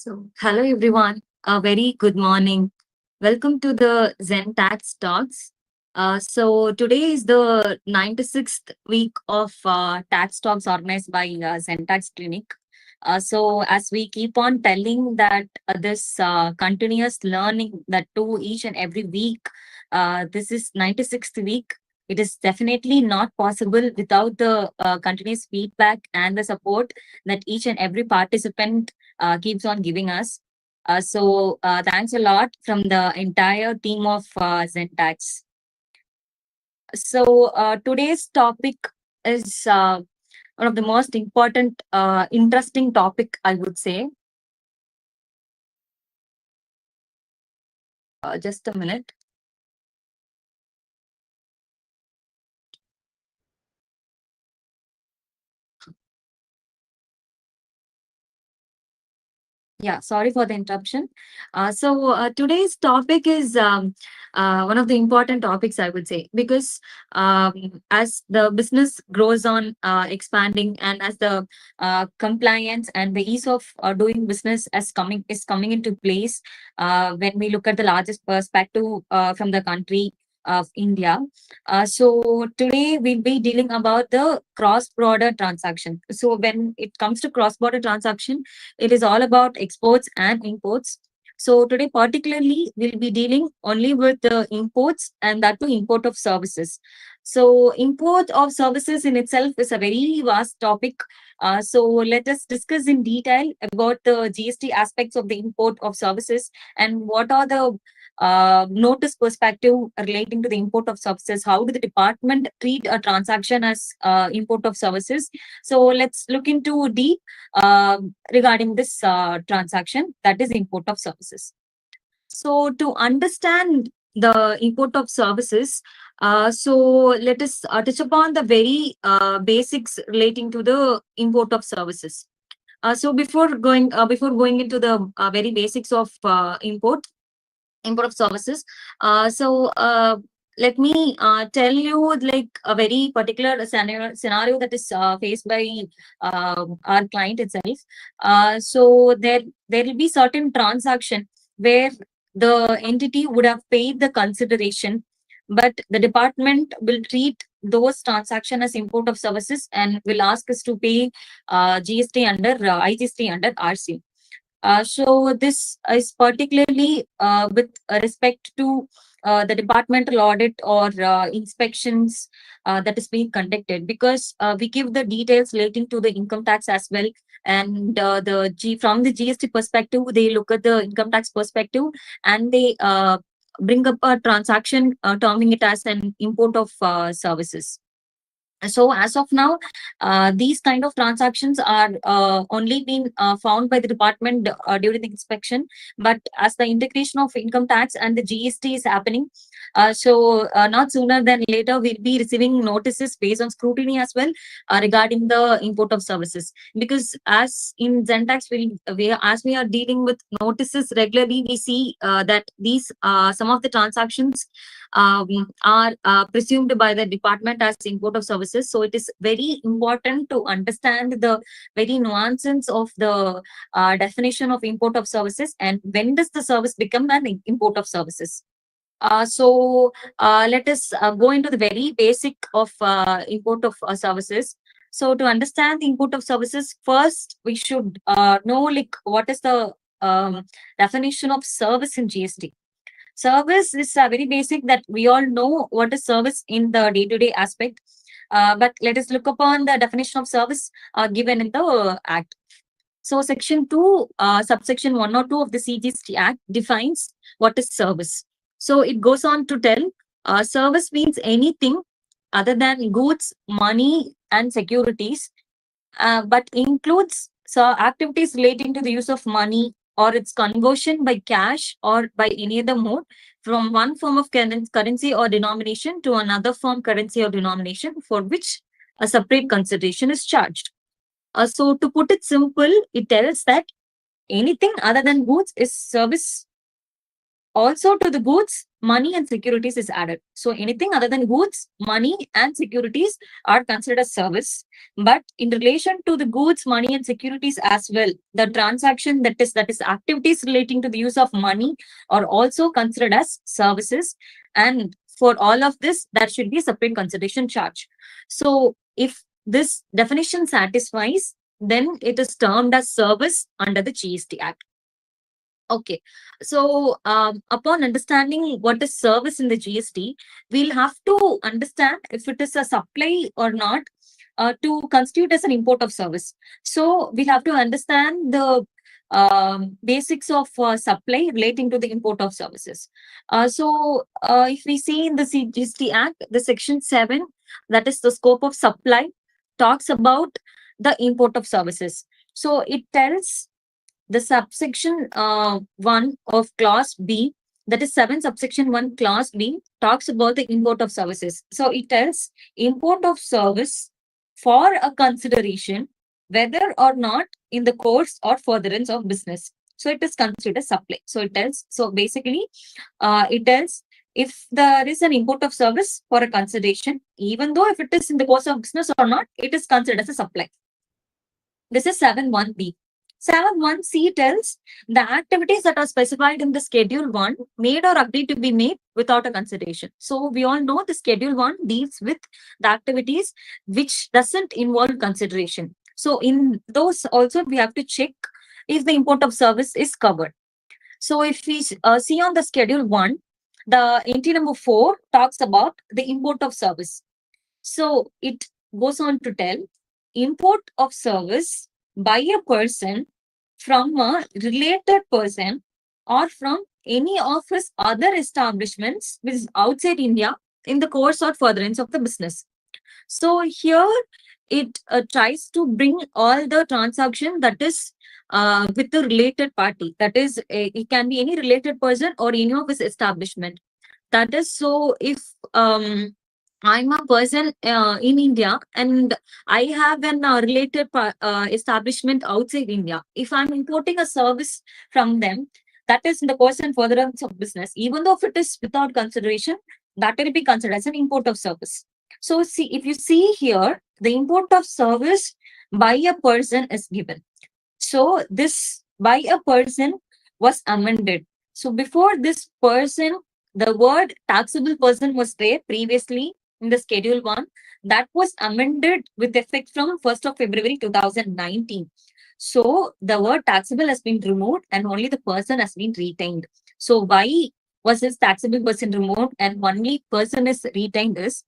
Hello everyone. A very good morning. Welcome to the Zen Tax Talks. Today is the 96th week of tax talks organized by Zen Tax Clinic. As we keep on telling that this continuous learning that to each and every week, this is 96th week. It is definitely not possible without the continuous feedback and the support that each and every participant keeps on giving us. Thanks a lot from the entire team of Zentax. Today's topic is one of the most important, interesting topic, I would say. Just a minute. Yeah, sorry for the interruption. Today's topic is one of the important topics, I would say, because as the business grows on expanding, and as the compliance and the ease of doing business is coming into place, when we look at the largest perspective from the country of India. Today we'll be dealing about the cross-border transaction. So when it comes to cross-border transaction, it is all about exports and imports. So today, particularly, we'll be dealing only with the imports, and that too import of services. So import of services in itself is a very vast topic. So let us discuss in detail about the GST aspects of the import of services and what are the notice perspective relating to the import of services. How do the department treat a transaction as import of services? So let's look into deep regarding this transaction, that is import of services. So to understand the import of services, let us touch upon the very basics relating to the import of services. Before going into the very basics of import of services, uh, so uh, let me tell you like a very particular scenario that is faced by our client itself. There will be certain transaction where the entity would have paid the consideration, but the department will treat those transaction as import of services and will ask us to pay GST under IGST under RC. So this is particularly with respect to the departmental audit or inspections that is being conducted, because we give the details relating to the income tax as well. And from the GST perspective, they look at the income tax perspective, and they bring up a transaction terming it as an import of services. So as of now, these kind of transactions are only being found by the department during the inspection. But as the integration of income tax and the GST is happening, not sooner than later, we'll be receiving notices based on scrutiny as well regarding the import of services. Because as in Zentax, as we are dealing with notices regularly, we see that these some of the transactions are presumed by the department as import of services. So it is very important to understand the very nuances of the definition of import of services, and when does the service become an import of services. Let us go into the very basic of import of services. So to understand the import of services, first we should know like what is the definition of service in GST. Service is very basic, that we all know what is service in the day-to-day aspect. But let us look upon the definition of service given in the Act. So Section 2, subsection 102 of the CGST Act defines what is service. So it goes on to tell, service means anything other than goods, money, and securities, but includes activities relating to the use of money or its conversion by cash or by any other mode from one form of currency or denomination to another form currency or denomination for which a separate consideration is charged. So to put it simple, it tells that anything other than goods is service also to the goods money and securities is added. So anything other than goods, money and securities are considered as service. But in relation to the goods, money and securities as well, the transaction that is activities relating to the use of money are also considered as services. And for all of this, there should be a separate consideration charge. So if this definition satisfies, then it is termed as service under the GST Act. Okay, so upon understanding what is service in the GST, we'll have to understand if it is a supply or not to constitute as an import of service. So we'll have to understand the basics of supply relating to the import of services. If we see in the GST Act, the Section 7, that is the scope of supply, talks about the import of services. So it tells the subsection 1 of clause B, that is 7 subsection 1 clause B, talks about the import of services. So it tells import of service for a consideration, whether or not in the course or furtherance of business. So it is considered supply. So it tells, so basically it tells if there is an import of service for a consideration, even though if it is in the course of business or not, it is considered as a supply. This is 7.1b. 7.1c tells the activities that are specified in the Schedule 1 made or agreed to be made without a consideration. So we all know the Schedule 1 deals with the activities which doesn't involve consideration. So in those also we have to check if the import of service is covered. So if we see on the Schedule 1, the entry number 4 talks about the import of service. So it goes on to tell import of service by a person from a related person or from any of his other establishments which is outside India in the course or furtherance of the business. So here it tries to bring all the transaction that is with the related party. That is, it can be any related person or any of his establishment. That is, so if I'm a person in India and I have an related establishment outside India. If I'm importing a service from them, that is in the course and furtherance of business, even though if it is without consideration, that will be considered as an import of service. So see, if you see here, the import of service by a person is given. So this by a person was amended. So before this person, the word taxable person was there previously in the Schedule 1. That was amended with effect from 1st of February 2019. So the word taxable has been removed and only the person has been retained. So why was this taxable person removed and only person is retained is,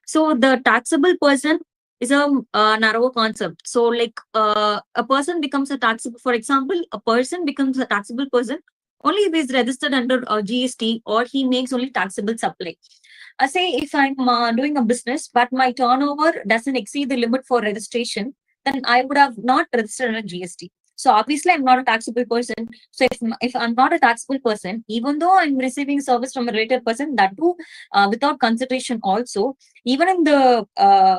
so the taxable person is a narrow concept. So like a person becomes a taxable, for example, a person becomes a taxable person only if he is registered under GST or he makes only taxable supply. Say if I'm doing a business, but my turnover doesn't exceed the limit for registration, then I would have not registered under GST. So obviously, I'm not a taxable person. So if I'm not a taxable person, even though I'm receiving service from a related person, that too without consideration also, even in the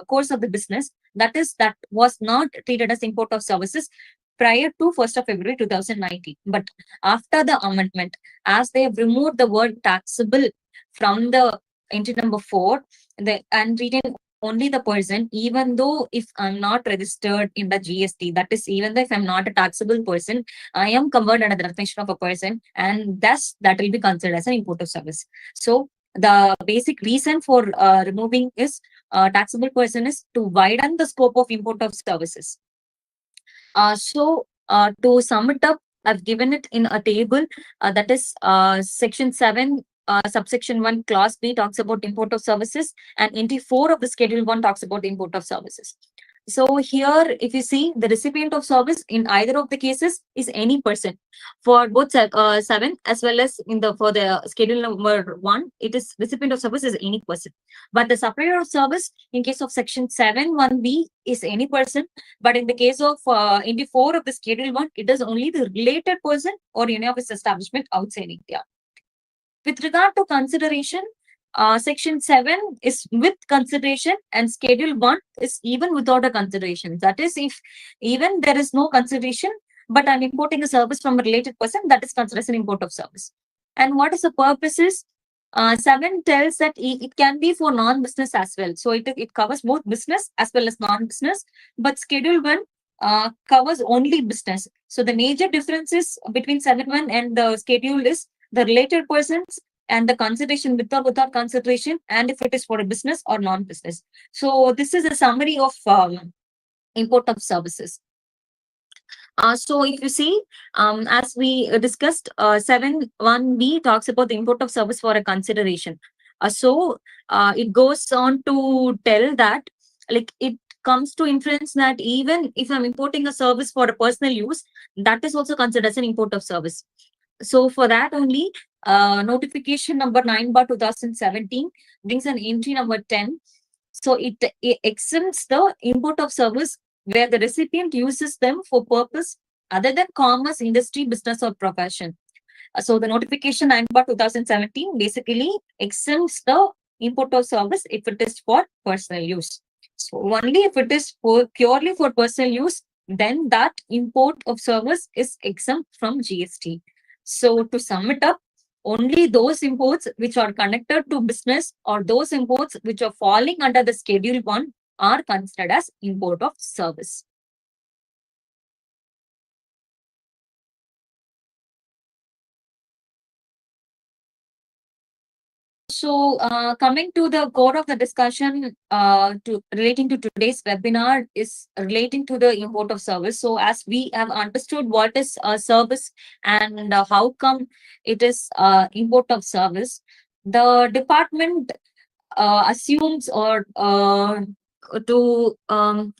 course of the business, that was not treated as import of services prior to 1st of February 2019. But after the amendment, as they have removed the word taxable from the entry number 4, and retain only the person, even though if I'm not registered in the GST, that is, even though if I'm not a taxable person, I am covered under the definition of a person, and thus that will be considered as an import of service. So the basic reason for removing is taxable person is to widen the scope of import of services. To sum it up, I've given it in a table that is Section 7, subsection 1, clause B talks about import of services, and entry 4 of the Schedule 1 talks about import of services. So here, if you see, the recipient of service in either of the cases is any person. For both 7 as well as for the Schedule number 1, it is recipient of service is any person. But the supplier of service in case of Section 7(1)(b) is any person. But in the case of entry 4 of the Schedule 1, it is only the related person or any of its establishment outside India. With regard to consideration, Section 7 is with consideration and Schedule 1 is even without a consideration. That is, if even there is no consideration, but I'm importing a service from a related person, that is considered as an import of service. And what is the purpose is, 7 tells that it can be for non-business as well. So it covers both business as well as non-business, but Schedule 1 covers only business. So the major differences between 7.1 and the schedule is the related persons and the consideration with or without consideration, and if it is for a business or non-business. So this is a summary of import of services. So if you see, as we discussed, 7.1b talks about the import of service for a consideration. It goes on to tell that, like, it comes to inference that even if I'm importing a service for a personal use, that is also considered as an import of service. So for that only, notification number 9/2017 brings an entry number 10. So it exempts the import of service where the recipient uses them for purpose other than commerce, industry, business, or profession. So the notification 9/2017 basically exempts the import of service if it is for personal use. So only if it is for purely for personal use, then that import of service is exempt from GST. So to sum it up, only those imports which are connected to business or those imports which are falling under the Schedule 1 are considered as import of service. So, coming to the core of the discussion, relating to today's webinar is relating to the import of service. So, as we have understood what is a service and how come it is import of service, the department assumes, or to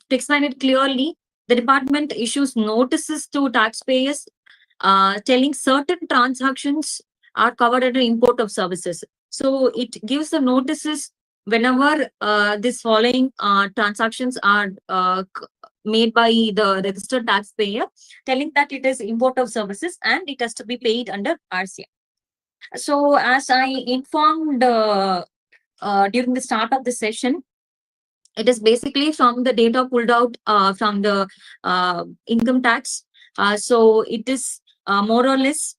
explain it clearly, the department issues notices to taxpayers telling certain transactions are covered under import of services. So it gives the notices whenever this following transactions are made by the registered taxpayer, telling that it is import of services and it has to be paid under RCM. So as I informed during the start of the session, it is basically from the data pulled out from the income tax. So it is more or less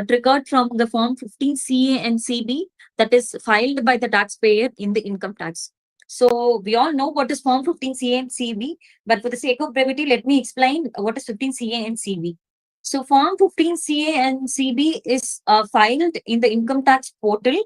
triggered from the form 15 CA and CB that is filed by the taxpayer in the income tax. So we all know what is form 15 CA and CB, but for the sake of brevity, let me explain what is 15 CA and CB. So form 15 CA and CB is filed in the income tax portal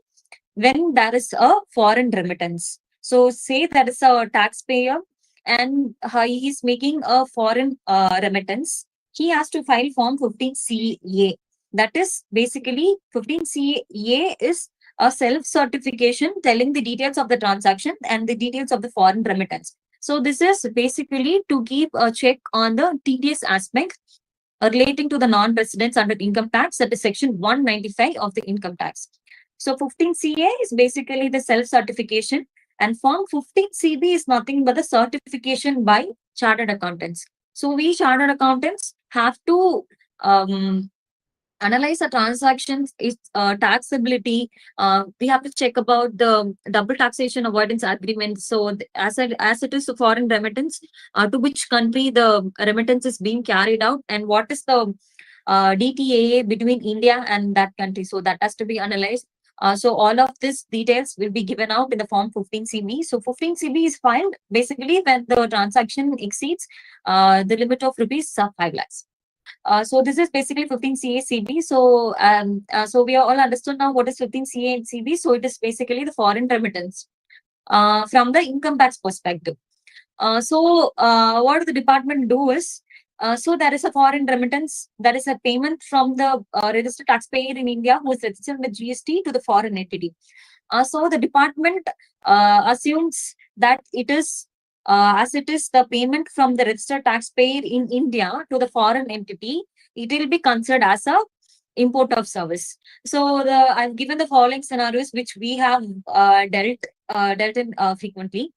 when there is a foreign remittance. So say there is a taxpayer and he is making a foreign remittance, he has to file form 15 CA. That is basically 15 CA is a self-certification telling the details of the transaction and the details of the foreign remittance. So this is basically to keep a check on the TDS aspect relating to the non-residents under income tax, that is section 195 of the income tax. So 15 CA is basically the self-certification, and form 15 CB is nothing but the certification by chartered accountants. So we chartered accountants have to analyze the transactions, its taxability. We have to check about the double taxation avoidance agreement. So as it is a foreign remittance, to which country the remittance is being carried out, and what is the DTAA between India and that country. So that has to be analyzed. So all of these details will be given out in the form 15 CB. So 15 CB is filed basically when the transaction exceeds the limit of rupees 5 lakhs. So this is basically 15 CA CB. So we are all understood now what is 15 CA and CB. So it is basically the foreign remittance from the income tax perspective. What the department do is, so there is a foreign remittance, there is a payment from the registered taxpayer in India who is registered with GST to the foreign entity. So the department assumes that it is, as it is the payment from the registered taxpayer in India to the foreign entity, it will be considered as a import of service. So I've given the following scenarios which we have dealt in frequently.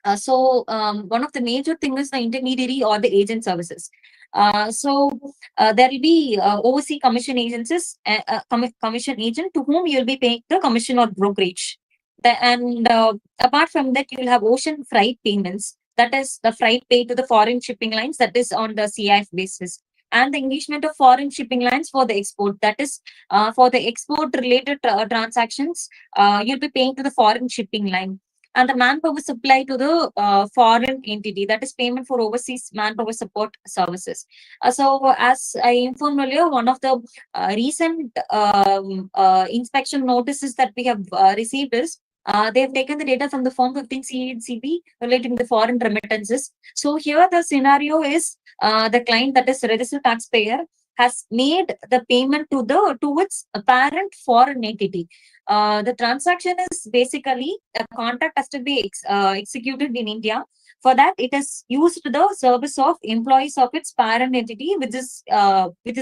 One of the major things is the intermediary or the agent services. There will be overseas commission agencies, commission agent to whom you will be paying the commission or brokerage. Apart from that, you will have ocean freight payments. That is the freight paid to the foreign shipping lines. That is on the CIF basis. and the engagement of foreign shipping lines for the export. That is, for the export related transactions, you'll be paying to the foreign shipping line. And the manpower supply to the foreign entity, that is payment for overseas manpower support services. So, as I informed earlier, one of the recent inspection notices that we have received is they've taken the data from the Form 15CA and CB relating to foreign remittances. So here the scenario is the client, that is registered taxpayer, has made the payment to its parent foreign entity. The transaction is basically a contract has to be executed in India. For that, it has used the service of employees of its parent entity, which is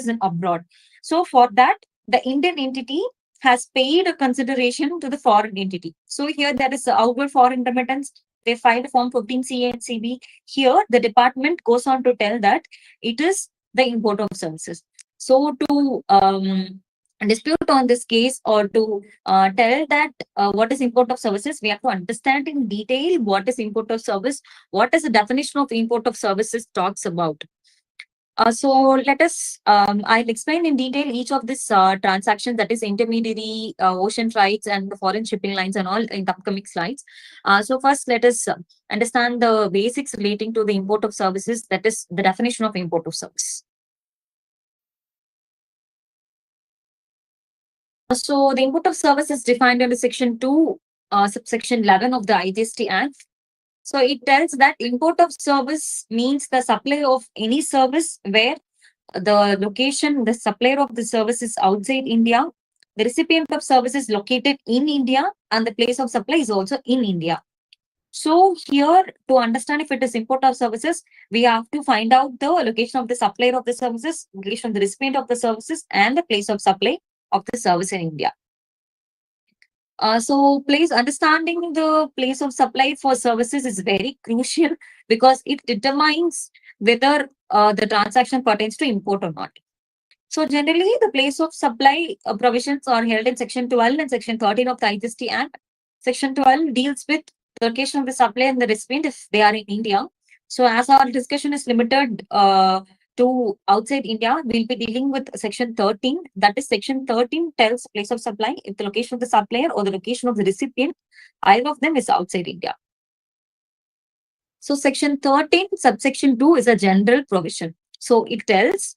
in abroad. So for that, the Indian entity has paid a consideration to the foreign entity. So here there is outward foreign remittance. They filed Form 15CA and CB. Here the department goes on to tell that it is the import of services. So to dispute on this case, or to tell that what is import of services, we have to understand in detail what is import of service, what is the definition of import of services talks about. So let us, I'll explain in detail each of these transactions, that is intermediary, ocean freights and the foreign shipping lines and all in the upcoming slides. So first, let us understand the basics relating to the import of services, that is the definition of import of service. So the import of service is defined under Section 2, subsection 11 of the IGST Act. So it tells that import of service means the supply of any service where the location, the supplier of the service is outside India, the recipient of service is located in India, and the place of supply is also in India. So here, to understand if it is import of services, we have to find out the location of the supplier of the services, location of the recipient of the services, and the place of supply of the service in India. So understanding the place of supply for services is very crucial, because it determines whether the transaction pertains to import or not. So generally, the place of supply provisions are held in Section 12 and Section 13 of the IGST Act. Section 12 deals with the location of the supplier and the recipient if they are in India. So as our discussion is limited to outside India, we'll be dealing with Section 13. That is, Section 13 tells place of supply if the location of the supplier or the location of the recipient, either of them, is outside India. So Section 13, subsection 2 is a general provision. So it tells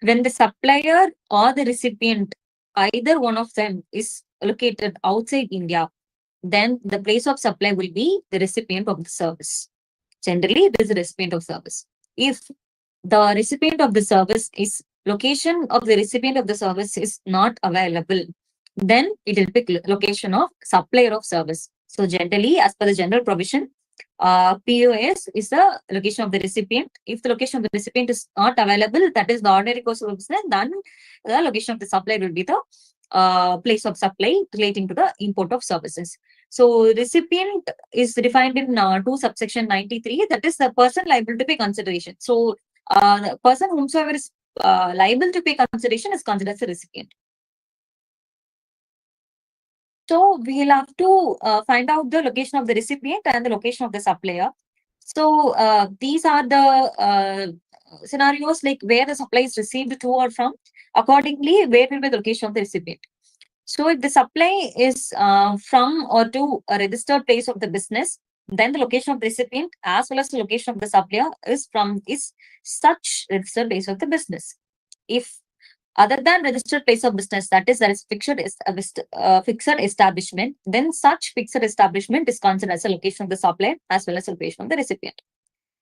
when the supplier or the recipient, either one of them, is located outside India, then the place of supply will be the recipient of the service. Generally, it is the recipient of service. If the recipient of the service is location of the recipient of the service is not available, then it will be location of supplier of service. So generally, as per the general provision, POS is the location of the recipient. If the location of the recipient is not available, that is the ordinary course of business, then the location of the supplier will be the place of supply relating to the import of services. So recipient is defined in 2 subsection 93, that is the person liable to pay consideration. So the person whomsoever is liable to pay consideration is considered as a recipient. So we'll have to find out the location of the recipient and the location of the supplier. So these are the scenarios like where the supply is received to or from. Accordingly, where will be the location of the recipient? So if the supply is from or to a registered place of the business, then the location of the recipient as well as the location of the supplier is such registered place of the business. If other than registered place of business, that is fixed establishment, then such fixed establishment is considered as a location of the supplier as well as a location of the recipient.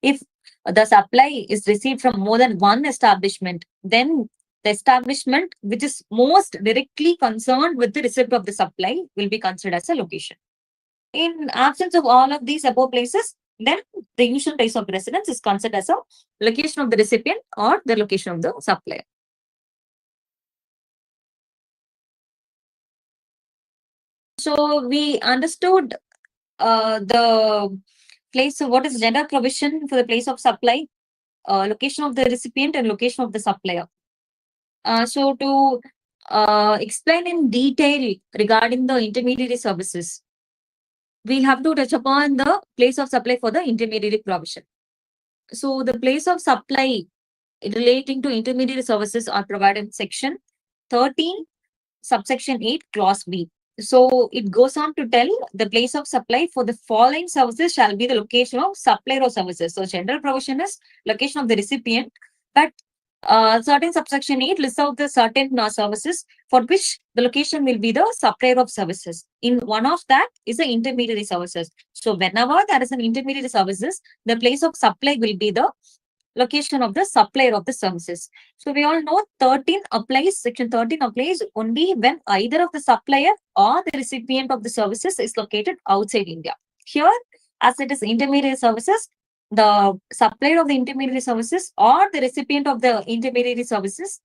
If the supply is received from more than one establishment, then the establishment which is most directly concerned with the receipt of the supply will be considered as a location. In absence of all of these above places, then the usual place of residence is considered as a location of the recipient or the location of the supplier. So we understood the place of what is general provision for the place of supply, location of the recipient, and location of the supplier. So to explain in detail regarding the intermediary services, we'll have to touch upon the place of supply for the intermediary provision. So the place of supply relating to intermediary services are provided in section 13, subsection 8, clause B. So it goes on to tell the place of supply for the following services shall be the location of supplier of services. So general provision is location of the recipient, but certain subsection 8 lists out the certain services for which the location will be the supplier of services. In one of that is the intermediary services. So whenever there is an intermediary services, the place of supply will be the location of the supplier of the services. So we all know section 13 applies only when either of the supplier or the recipient of the services is located outside India. Here, as it is intermediary services, the supplier of the intermediary services or the recipient of the intermediary services,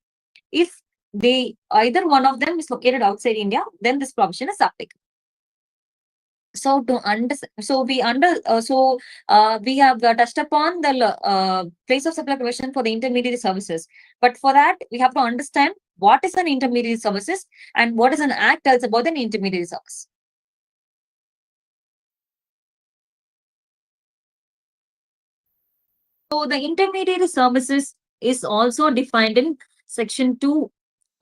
if they either one of them is located outside India, then this provision is applicable. So to understand, we have touched upon the place of supply provision for the intermediary services. But for that, we have to understand what is an intermediary services and what is an act tells about an intermediary service. So the intermediary services is also defined in section 2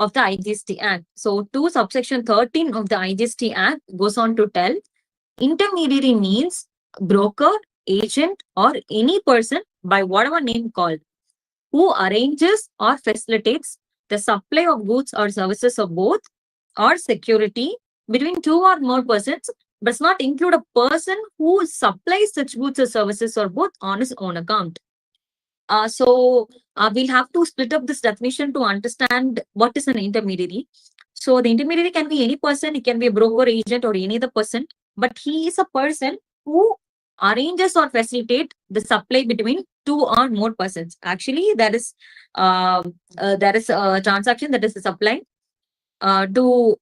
of the IGST Act. So 2 subsection 13 of the IGST Act goes on to tell intermediary means broker, agent, or any person by whatever name called who arranges or facilitates the supply of goods or services of both or security between two or more persons, does not include a person who supplies such goods or services or both on his own account. We'll have to split up this definition to understand what is an intermediary. So the intermediary can be any person, it can be a broker, agent, or any other person, but he is a person who arranges or facilitate the supply between two or more persons. Actually, there is a transaction that is a supply. For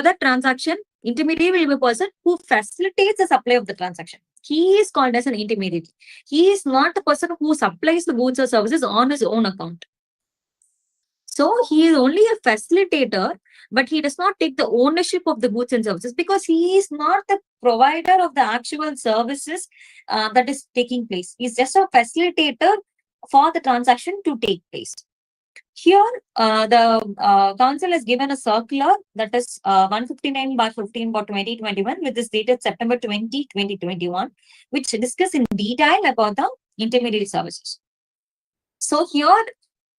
that transaction, intermediary will be a person who facilitates the supply of the transaction. He is called as an intermediary. He is not the person who supplies the goods or services on his own account. So he is only a facilitator, but he does not take the ownership of the goods and services because he is not the provider of the actual services that is taking place. He is just a facilitator for the transaction to take place. Here, the council has given a circular that is 159/15/2021, which is dated September 20, 2021, which discuss in detail about the intermediary services. So here,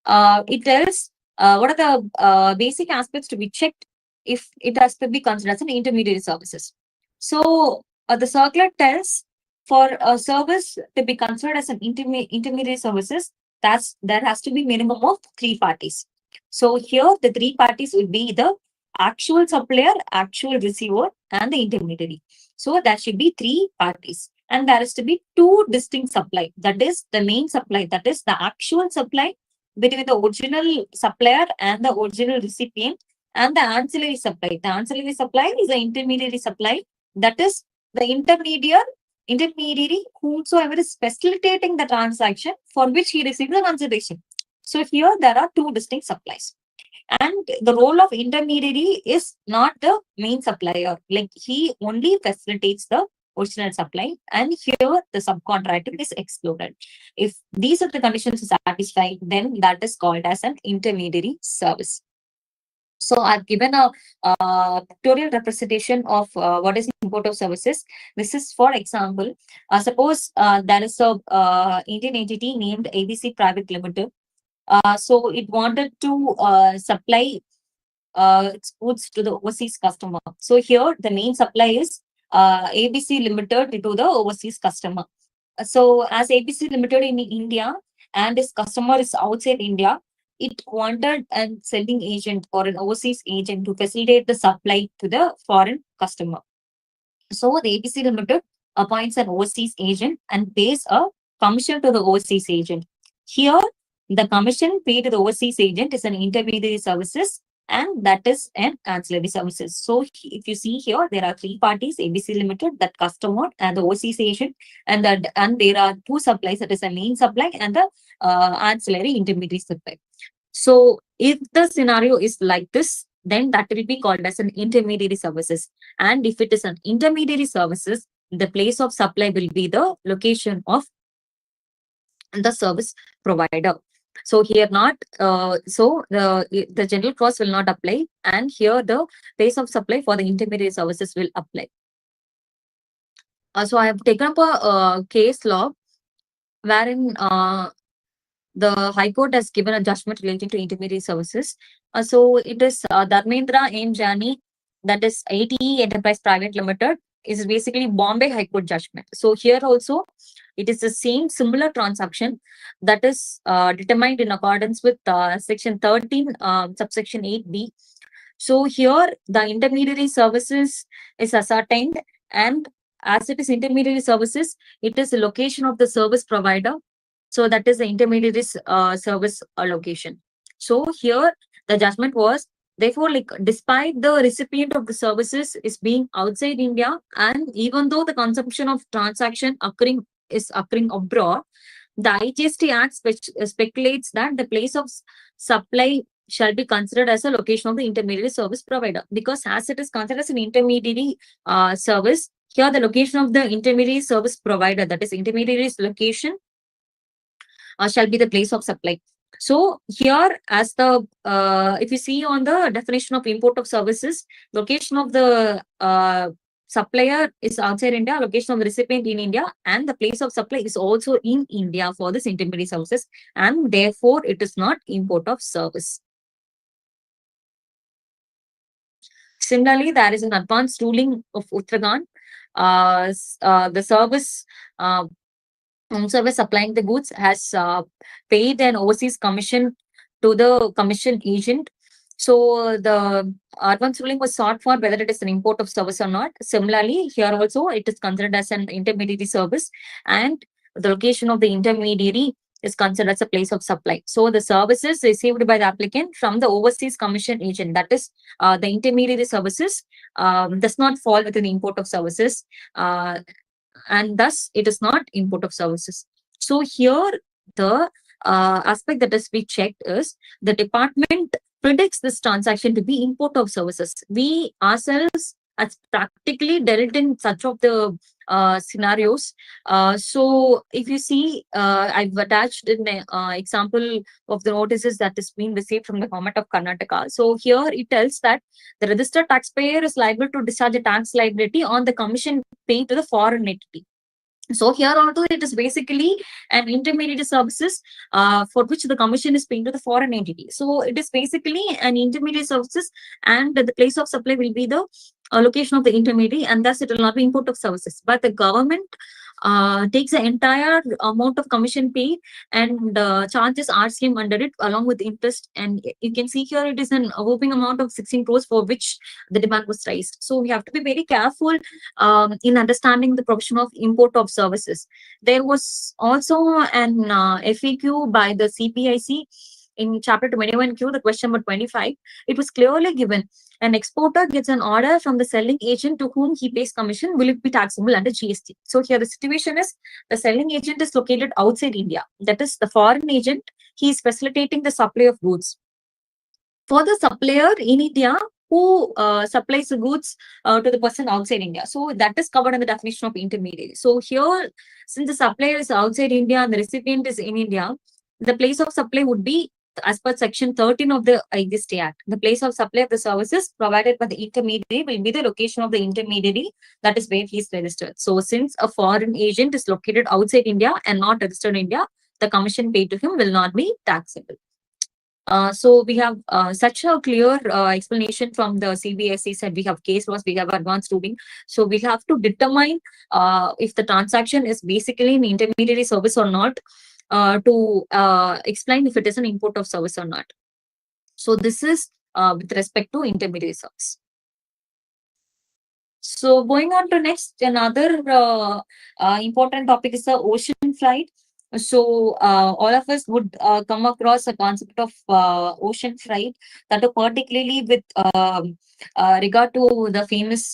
it tells what are the basic aspects to be checked if it has to be considered as an intermediary services. So the circular tells for a service to be considered as an intermediary services, there has to be minimum of 3 parties. So here the 3 parties will be the actual supplier, actual receiver, and the intermediary. So there should be 3 parties. And there is to be 2 distinct supply. That is the main supply, that is the actual supply between the original supplier and the original recipient, and the ancillary supply. The ancillary supply is the intermediary supply. That is the intermediary whosoever is facilitating the transaction for which he receives the consideration. So here there are 2 distinct supplies. And the role of intermediary is not the main supplier. Like he only facilitates the original supply, and here the subcontractor is excluded. If these are the conditions satisfied, then that is called as an intermediary service. So I've given a pictorial representation of what is import of services. This is, for example, suppose there is a Indian entity named ABC Private Limited. So it wanted to supply its goods to the overseas customer. So here the main supply is ABC Limited to the overseas customer. So as ABC Limited in India and its customer is outside India, it wanted a selling agent or an overseas agent to facilitate the supply to the foreign customer. So the ABC Limited appoints an overseas agent and pays a commission to the overseas agent. Here, the commission paid to the overseas agent is an intermediary services, and that is an ancillary services. So if you see here, there are 3 parties: ABC Limited, that customer, and the overseas agent, and there are 2 supplies, that is a main supply and the ancillary intermediary supply. So if the scenario is like this, then that will be called as an intermediary services. And if it is an intermediary services, the place of supply will be the location of the service provider. So here not, so the general clause will not apply, and here the place of supply for the intermediary services will apply. So I have taken up a case law wherein the High Court has given a judgment relating to intermediary services. So it is Dharmendra M. Jani, that is 80 Enterprise Private Limited, is basically Bombay High Court judgment. So here also it is the same similar transaction that is determined in accordance with section 13 subsection 8B. So here the intermediary services is ascertained, and as it is intermediary services, it is the location of the service provider. So that is the intermediary service location. So here the judgment was, therefore, like despite the recipient of the services is being outside India, and even though the consumption of transaction is occurring abroad, the IGST Act speculates that the place of supply shall be considered as a location of the intermediary service provider, because as it is considered as an intermediary service, here the location of the intermediary service provider, that is intermediary's location, shall be the place of supply. So here, as the if you see on the definition of import of services, location of the supplier is outside India, location of the recipient in India, and the place of supply is also in India for this intermediary services, and therefore it is not import of service. Similarly, there is an advanced ruling of Uttarakhand. The service supplying the goods has paid an overseas commission to the commission agent. So the advance ruling was sought for whether it is an import of service or not. Similarly, here also it is considered as an intermediary service, and the location of the intermediary is considered as a place of supply. So the services received by the applicant from the overseas commission agent, that is the intermediary services, does not fall within the import of services. And thus it is not import of services. So here the aspect that is be checked is the department predicts this transaction to be import of services. We ourselves has practically dealt in such of the scenarios. So if you see, I've attached an example of the notices that is being received from the government of Karnataka. So here it tells that the registered taxpayer is liable to discharge a tax liability on the commission paid to the foreign entity. So here also it is basically an intermediary services for which the commission is paying to the foreign entity. So it is basically an intermediary services, and the place of supply will be the location of the intermediary, and thus it will not be import of services. But the government takes the entire amount of commission paid and charges RCM under it along with interest. And you can see here it is an whopping amount of 16 crores for which the demand was raised. So we have to be very careful in understanding the provision of import of services. There was also an FAQ by the CPIC in chapter 21Q, the question number 25. It was clearly given, an exporter gets an order from the selling agent to whom he pays commission, will it be taxable under GST? So here the situation is, the selling agent is located outside India. That is the foreign agent. He is facilitating the supply of goods. For the supplier in India who supplies the goods to the person outside India. So that is covered in the definition of intermediary. So here, since the supplier is outside India and the recipient is in India, the place of supply would be as per section 13 of the GST Act. The place of supply of the services provided by the intermediary will be the location of the intermediary, that is where he is registered. So since a foreign agent is located outside India and not registered in India, the commission paid to him will not be taxable. So we have such a clear explanation from the CBSE said we have case laws, we have advanced ruling. So we have to determine if the transaction is basically an intermediary service or not, to explain if it is an import of service or not. So this is with respect to intermediary service. So going on to next, another important topic is the ocean freight. So all of us would come across a concept of ocean freight, that are particularly with regard to the famous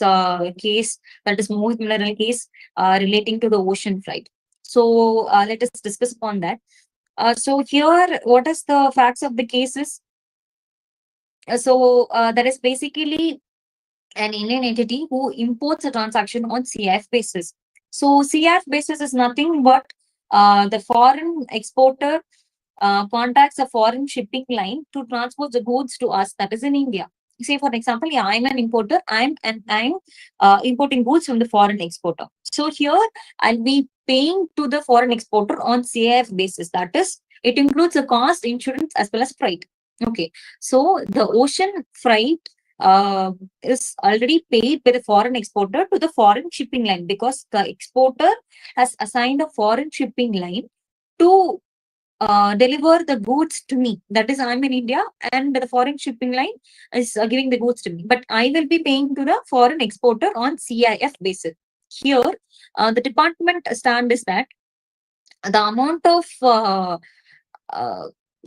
case, that is Mohit Mineral case relating to the ocean freight. So let us discuss upon that. So here, what is the facts of the cases? So that is basically an Indian entity who imports a transaction on CF basis. So CF basis is nothing but the foreign exporter contacts a foreign shipping line to transport the goods to us, that is in India. Say, for example, yeah, I'm an importer. I'm importing goods from the foreign exporter. So here I'll be paying to the foreign exporter on CIF basis. That is, it includes the cost, insurance, as well as freight. Okay. So the ocean freight is already paid by the foreign exporter to the foreign shipping line, because the exporter has assigned a foreign shipping line to deliver the goods to me. That is, I'm in India and the foreign shipping line is giving the goods to me. But I will be paying to the foreign exporter on CIF basis. Here, the department stand is that the amount of uh,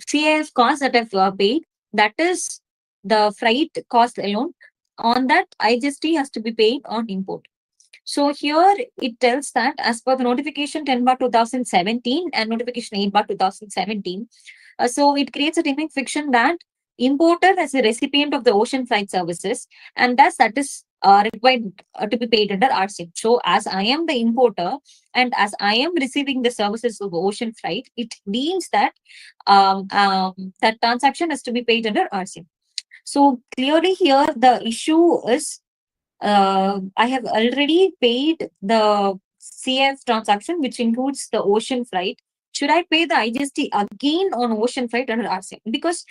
CIF cost that I've paid, that is the freight cost alone. On that, IGST has to be paid on import. So here it tells that as per the notification 10/2017 and notification 8/2017, so it creates a timing fiction that importer as a recipient of the ocean freight services, and thus that is required to be paid under RCM. So as I am the importer and as I am receiving the services of ocean freight, it means that that transaction is to be paid under RCM. So clearly here the issue is I have already paid the CF transaction, which includes the ocean freight. Should I pay the IGST again on ocean freight under RCM? Because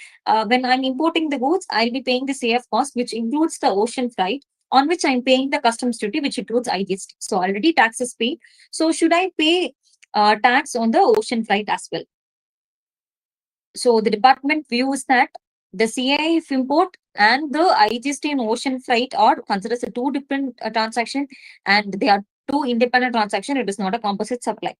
when I'm importing the goods, I'll be paying the CF cost, which includes the ocean freight, on which I'm paying the customs duty, which includes IGST. So already tax is paid. So should I pay tax on the ocean freight as well? So the department views that the CIF import and the IGST and ocean freight are considered as two different transactions, and they are two independent transactions. It is not a composite supply.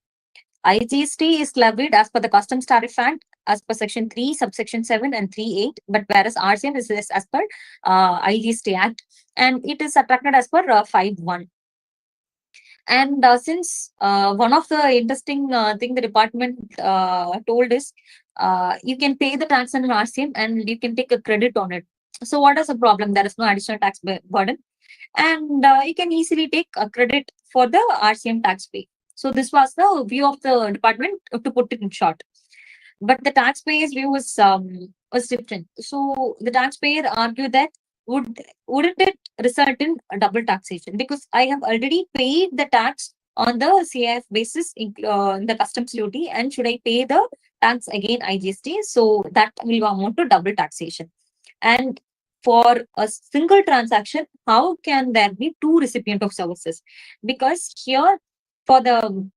IGST is levied as per the Customs Tariff Act as per Section 3, Subsection 7 and 3(8), but whereas RCM is as per IGST Act, and it is subtracted as per 5(1). And since one of the interesting thing the department told is you can pay the tax under RCM and you can take a credit on it. So what is the problem? There is no additional tax burden, and you can easily take a credit for the RCM tax pay. So this was the view of the department, to put it in short. But the taxpayer's view was different. So the taxpayer argued that wouldn't it result in a double taxation, because I have already paid the tax on the CIF basis in the customs duty, and should I pay the tax again IGST? So that will amount to double taxation. And for a single transaction, how can there be two recipient of services? Because here for the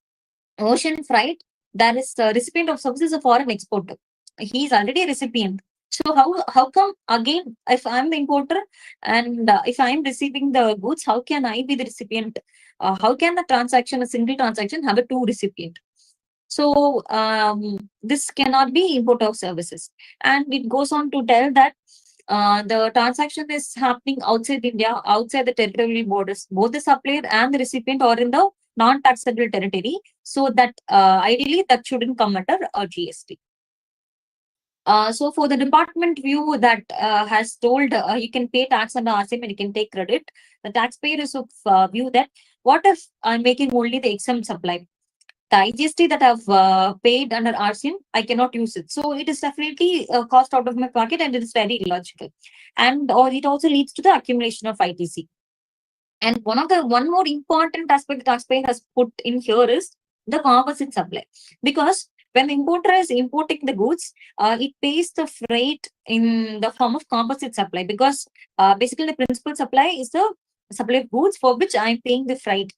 ocean freight, there is a recipient of services, a foreign exporter. He is already a recipient. So how come again, if I'm the importer and if I'm receiving the goods, how can I be the recipient? How can the transaction, a single transaction, have a two recipient? So this cannot be import of services. And it goes on to tell that the transaction is happening outside India, outside the territorial borders. Both the supplier and the recipient are in the non-taxable territory. So that ideally that shouldn't come under a GST. So for the department view that has told you can pay tax under RCM and you can take credit, the taxpayer is of view that what if I'm making only the exempt supply? The IGST that I've paid under RCM, I cannot use it. So it is definitely a cost out of my pocket, and it is very illogical. And or it also leads to the accumulation of ITC. And one more important aspect the taxpayer has put in here is the composite supply. Because when the importer is importing the goods, it pays the freight in the form of composite supply, because basically the principal supply is the supply of goods for which I'm paying the freight.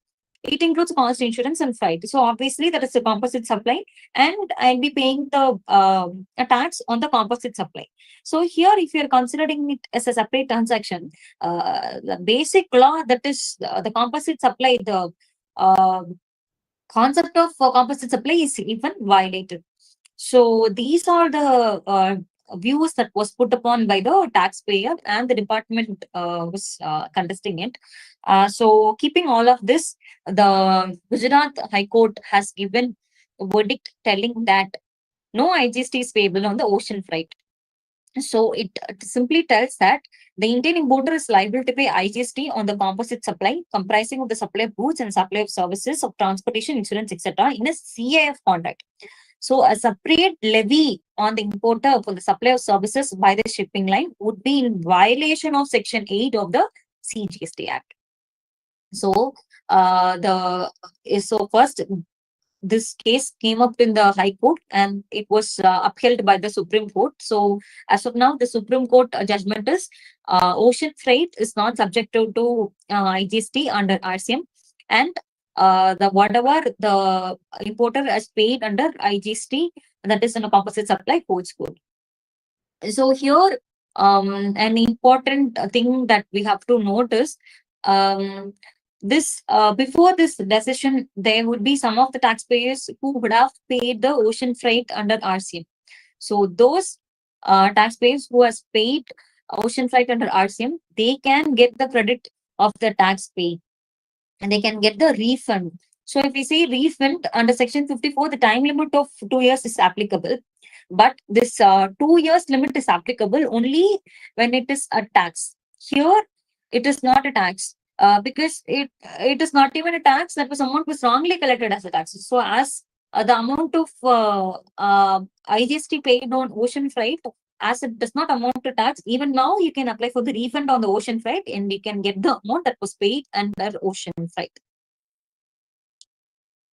It includes cost, insurance, and freight. So obviously that is a composite supply, and I'll be paying the a tax on the composite supply. So here, if you're considering it as a separate transaction, the basic law, that is the composite supply, the uh, concept of composite supply is even violated. So these are the views that was put upon by the taxpayer, and the department was contesting it. So keeping all of this, the Gujarat High Court has given a verdict telling that no IGST is payable on the ocean freight. So it simply tells that the Indian importer is liable to pay IGST on the composite supply, comprising of the supply of goods and supply of services of transportation, insurance, etc., in a CIF contract. So a separate levy on the importer for the supply of services by the shipping line would be in violation of Section 8 of the CGST Act. So, so first, this case came up in the High Court and it was upheld by the Supreme Court. So, as of now, the Supreme Court judgment is ocean freight is not subjected to IGST under RCM, and the whatever the importer has paid under IGST, that is in a composite supply holds good. So here, an important thing that we have to notice, um, this before this decision, there would be some of the taxpayers who would have paid the ocean freight under RCM. So those taxpayers who has paid ocean freight under RCM, they can get the credit of the tax paid and they can get the refund. So if we say refund under Section 54, the time limit of 2 years is applicable. But this 2 years limit is applicable only when it is a tax. Here, it is not a tax because it is not even a tax. That was amount was wrongly collected as a tax. So as the amount of IGST paid on ocean freight, as it does not amount to tax, even now you can apply for the refund on the ocean freight and you can get the amount that was paid under ocean freight.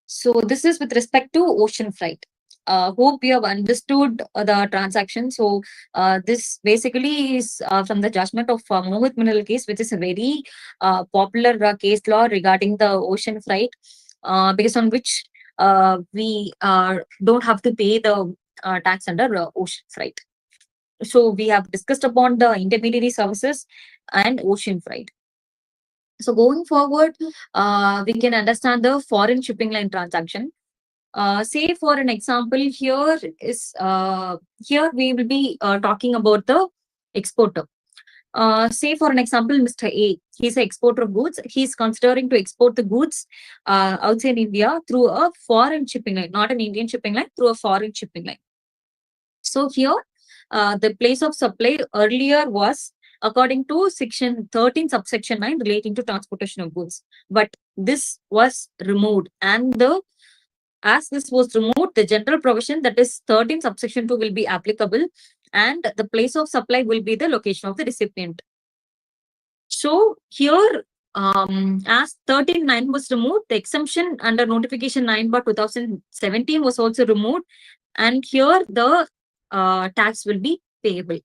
So this is with respect to ocean freight. Hope you have understood the transaction. So this basically is from the judgment of Mohit Mineral case, which is a very popular case law regarding the ocean freight, based on which we don't have to pay the tax under ocean freight. So we have discussed upon the intermediary services and ocean freight. So going forward, we can understand the foreign shipping line transaction. Say for an example, here we will be talking about the exporter. Say for an example, Mr. A, he's an exporter of goods. He's considering to export the goods outside India through a foreign shipping line, not an Indian shipping line, through a foreign shipping line. So here, the place of supply earlier was according to Section 13, subsection 9 relating to transportation of goods. But this was removed, and as this was removed, the general provision that is 13 subsection 2 will be applicable, and the place of supply will be the location of the recipient. So here, as 13.9 was removed, the exemption under notification 9/2017 was also removed, and here the tax will be payable.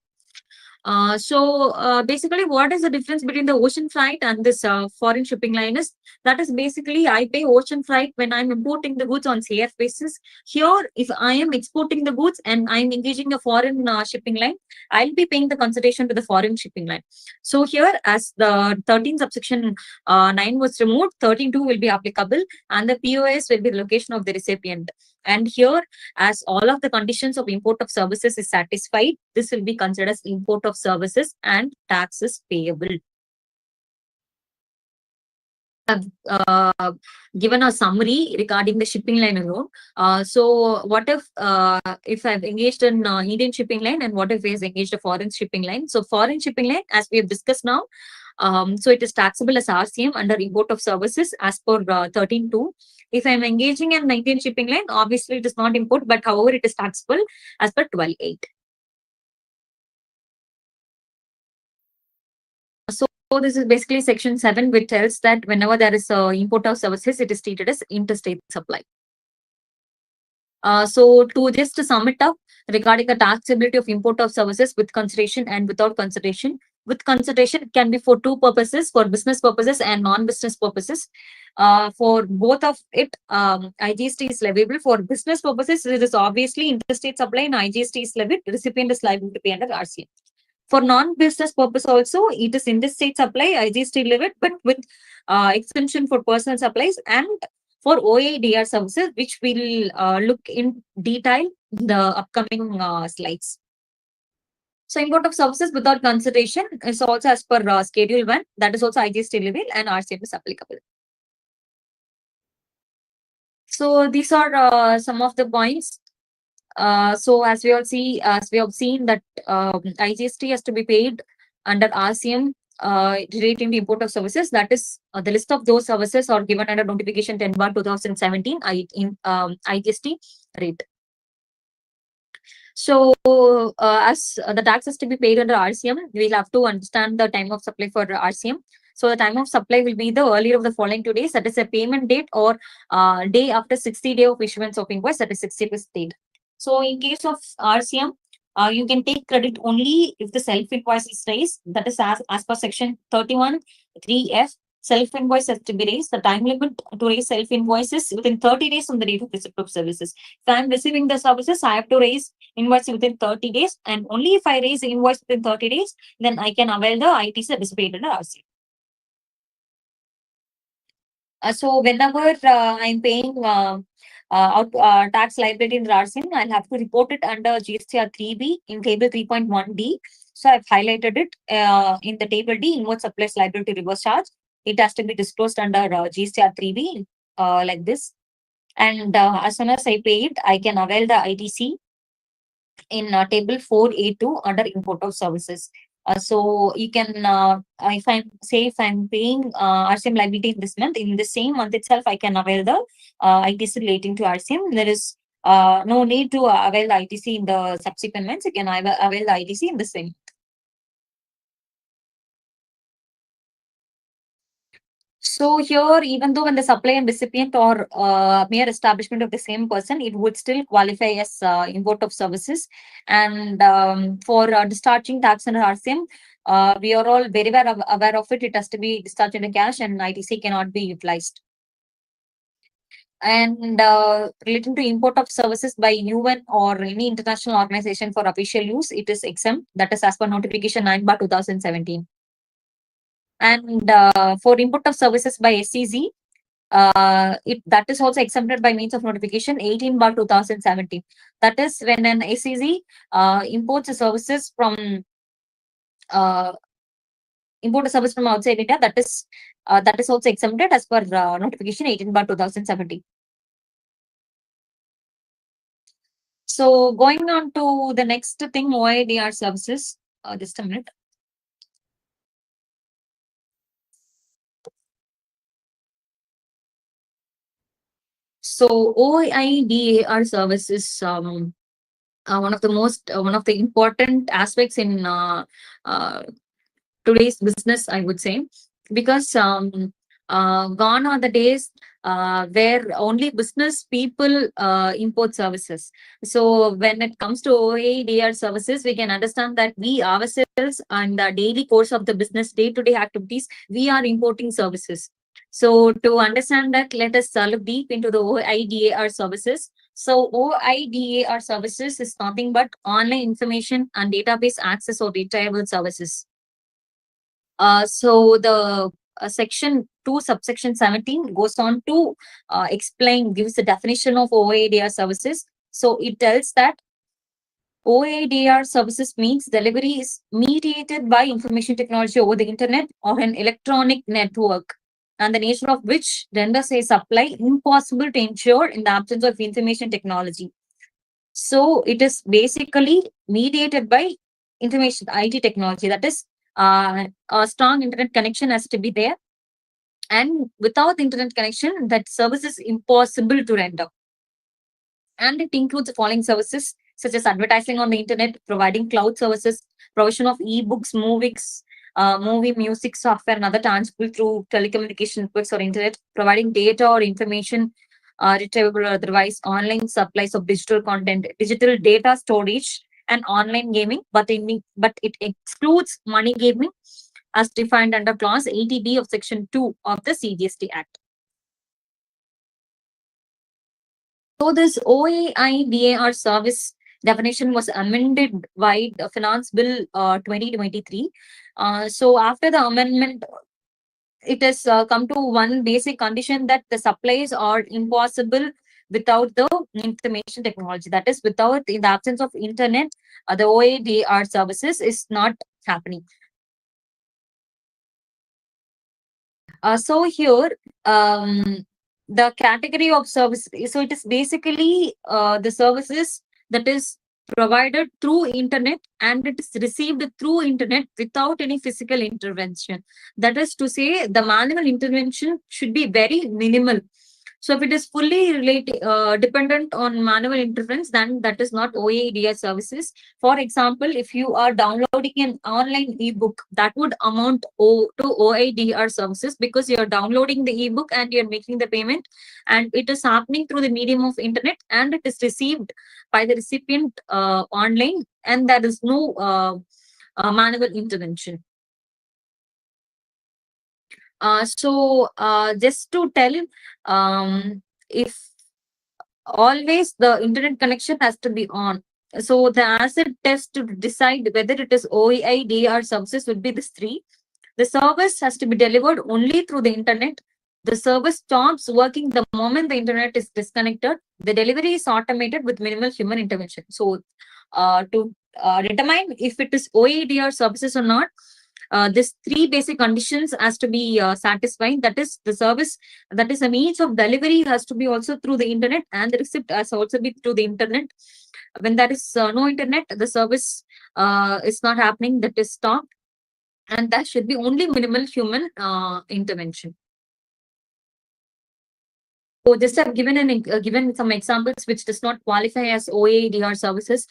So basically, what is the difference between the ocean freight and this foreign shipping line is that is basically I pay ocean freight when I'm importing the goods on CF basis. Here, if I am exporting the goods and I'm engaging a foreign shipping line, I'll be paying the consideration to the foreign shipping line. So here, as the 13 subsection 9 was removed, 13.2 will be applicable, and the POS will be the location of the recipient. And here, as all of the conditions of import of services is satisfied, this will be considered as import of services and taxes payable. I've given a summary regarding the shipping line alone. So what if I've engaged in Indian shipping line, and what if is engaged a foreign shipping line? So foreign shipping line, as we have discussed now, so it is taxable as RCM under import of services as per 13.2. If I'm engaging in Indian shipping line, obviously it is not import, but however it is taxable as per 12.8. So this is basically section 7, which tells that whenever there is import of services, it is treated as interstate supply. So to just sum it up regarding the taxability of import of services with consideration and without consideration. With consideration, it can be for two purposes, for business purposes and non-business purposes. For both of it, IGST is leviable. For business purposes, it is obviously interstate supply and IGST is levied. Recipient is liable to pay under RCM. For non-business purpose also, it is interstate supply, IGST levied, but with exemption for personal supplies and for OADR services, which we'll look in detail in the upcoming slides. So import of services without consideration is also as per Schedule 1. That is also IGST levied and RCM is applicable. So these are some of the points. So as we have seen that IGST has to be paid under RCM relating to import of services. That is the list of those services are given under notification 10/2017 IGST rate. So, as the tax is to be paid under RCM, we'll have to understand the time of supply for RCM. So, the time of supply will be the earlier of the following 2 days, that is a payment date, or day after 60 day of issuance of invoice, that is 60th date. So, in case of RCM, you can take credit only if the self invoice is raised, that is as per section 31 3F. Self invoice has to be raised. The time limit to raise self invoices within 30 days from the date of receipt of services. If I am receiving the services, I have to raise invoice within 30 days, and only if I raise the invoice within 30 days, then I can avail the ITC that is paid under RC. So whenever I'm paying tax liability in the RCM, I'll have to report it under GSTR 3B in table 3.1D. So I've highlighted it in the table D, inward supplies liability reverse charge. It has to be disclosed under GSTR 3B like this. And as soon as I pay it, I can avail the ITC in table 4A2 under import of services. So you can, if I'm paying RCM liability in this month, in the same month itself, I can avail the ITC relating to RCM. There is no need to avail the ITC in the subsequent months. You can avail the ITC in the same. So here, even though when the supplier and recipient or mere establishment of the same person, it would still qualify as import of services. And for discharging tax under RCM, we are all very well aware of it. It has to be discharged in cash, and ITC cannot be utilized. And relating to import of services by UN or any international organization for official use, it is exempt. That is as per notification 9/2017. And for import of services by SEZ, that is also exempted by means of notification 18/2017. That is when an SEZ imports the services from import a service from outside India, that is also exempted as per notification 18/2017. So going on to the next thing, OIDR services. Just a minute. So OIDAR services, one of the important aspects in today's business, I would say, because gone are the days where only business people import services. So when it comes to OADR services, we can understand that we ourselves and the daily course of the business, day-to-day activities, we are importing services. So to understand that, let us look deep into the OIDAR services. So OIDAR services is nothing but online information and database access or retrieval services. So the section 2, subsection 17 goes on to gives the definition of OADR services. So it tells that OADR services means delivery is mediated by information technology over the internet or an electronic network, and the nature of which renders a supply impossible to ensure in the absence of information technology. So it is basically mediated by information IT technology. That is, a strong internet connection has to be there, and without internet connection, that service is impossible to render. And it includes the following services such as advertising on the internet, providing cloud services, provision of e-books, movie, music, software, and other tangible through telecommunication networks or internet, providing data or information retrievable or otherwise, online supplies of digital content, digital data storage, and online gaming, but it excludes money gaming as defined under clause 80B of section 2 of the CGST Act. So this OAIDAR service definition was amended by the Finance Bill 2023. So after the amendment, it has come to one basic condition that the supplies are impossible without the information technology. That is, in the absence of internet, the OADR services is not happening. So here, the category of service, so it is basically the services that is provided through internet, and it is received through internet without any physical intervention. That is to say, the manual intervention should be very minimal. So if it is fully dependent on manual interference, then that is not OADR services. For example, if you are downloading an online ebook, that would amount to OADR services, because you are downloading the ebook and you are making the payment, and it is happening through the medium of internet, and it is received by the recipient online, and there is no manual intervention. Just to tell, if always the internet connection has to be on. So the asset test to decide whether it is OEIDR services would be this three. The service has to be delivered only through the internet. The service stops working the moment the internet is disconnected. The delivery is automated with minimal human intervention. So to determine if it is OEDR services or not, this three basic conditions has to be satisfied. That is, the service, that is a means of delivery, has to be also through the internet, and the receipt has also be through the internet. When there is no internet, the service is not happening, that is stopped, and that should be only minimal human intervention. So just I've given some examples which does not qualify as OADR services.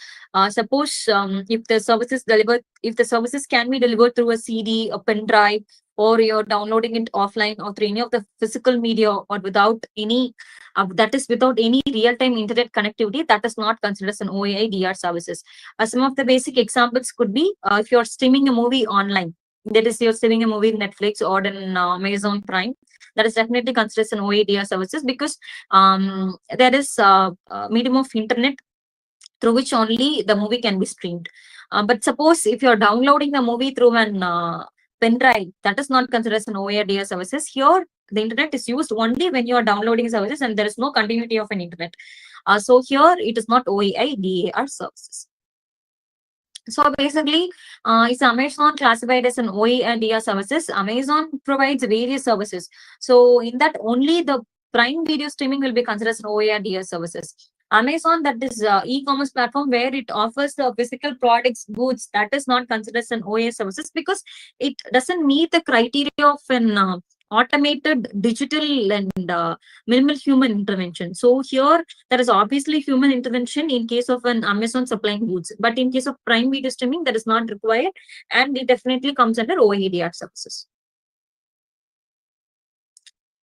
Suppose if the services can be delivered through a CD, a pen drive, or you're downloading it offline or through any of the physical media, or without any without any real-time internet connectivity, that is not considered as an OADR services. Some of the basic examples could be if you're streaming a movie online, that is, you're streaming a movie in Netflix or in Amazon Prime, that is definitely considered an OADR services, because there is a medium of internet through which only the movie can be streamed. But suppose if you're downloading the movie through an pen drive, that is not considered as an OADR services. Here, the internet is used only when you are downloading services and there is no continuity of an internet. So here it is not OADR services. So basically, is Amazon classified as an OEDR services? Amazon provides various services. So in that, only the Prime video streaming will be considered as an OEDR services. Amazon, that is e-commerce platform where it offers the physical products, goods, that is not considered as an OER services, because it doesn't meet the criteria of an automated digital and minimal human intervention. So here there is obviously human intervention in case of an Amazon supplying goods, but in case of Prime video streaming, that is not required, and it definitely comes under OADR services.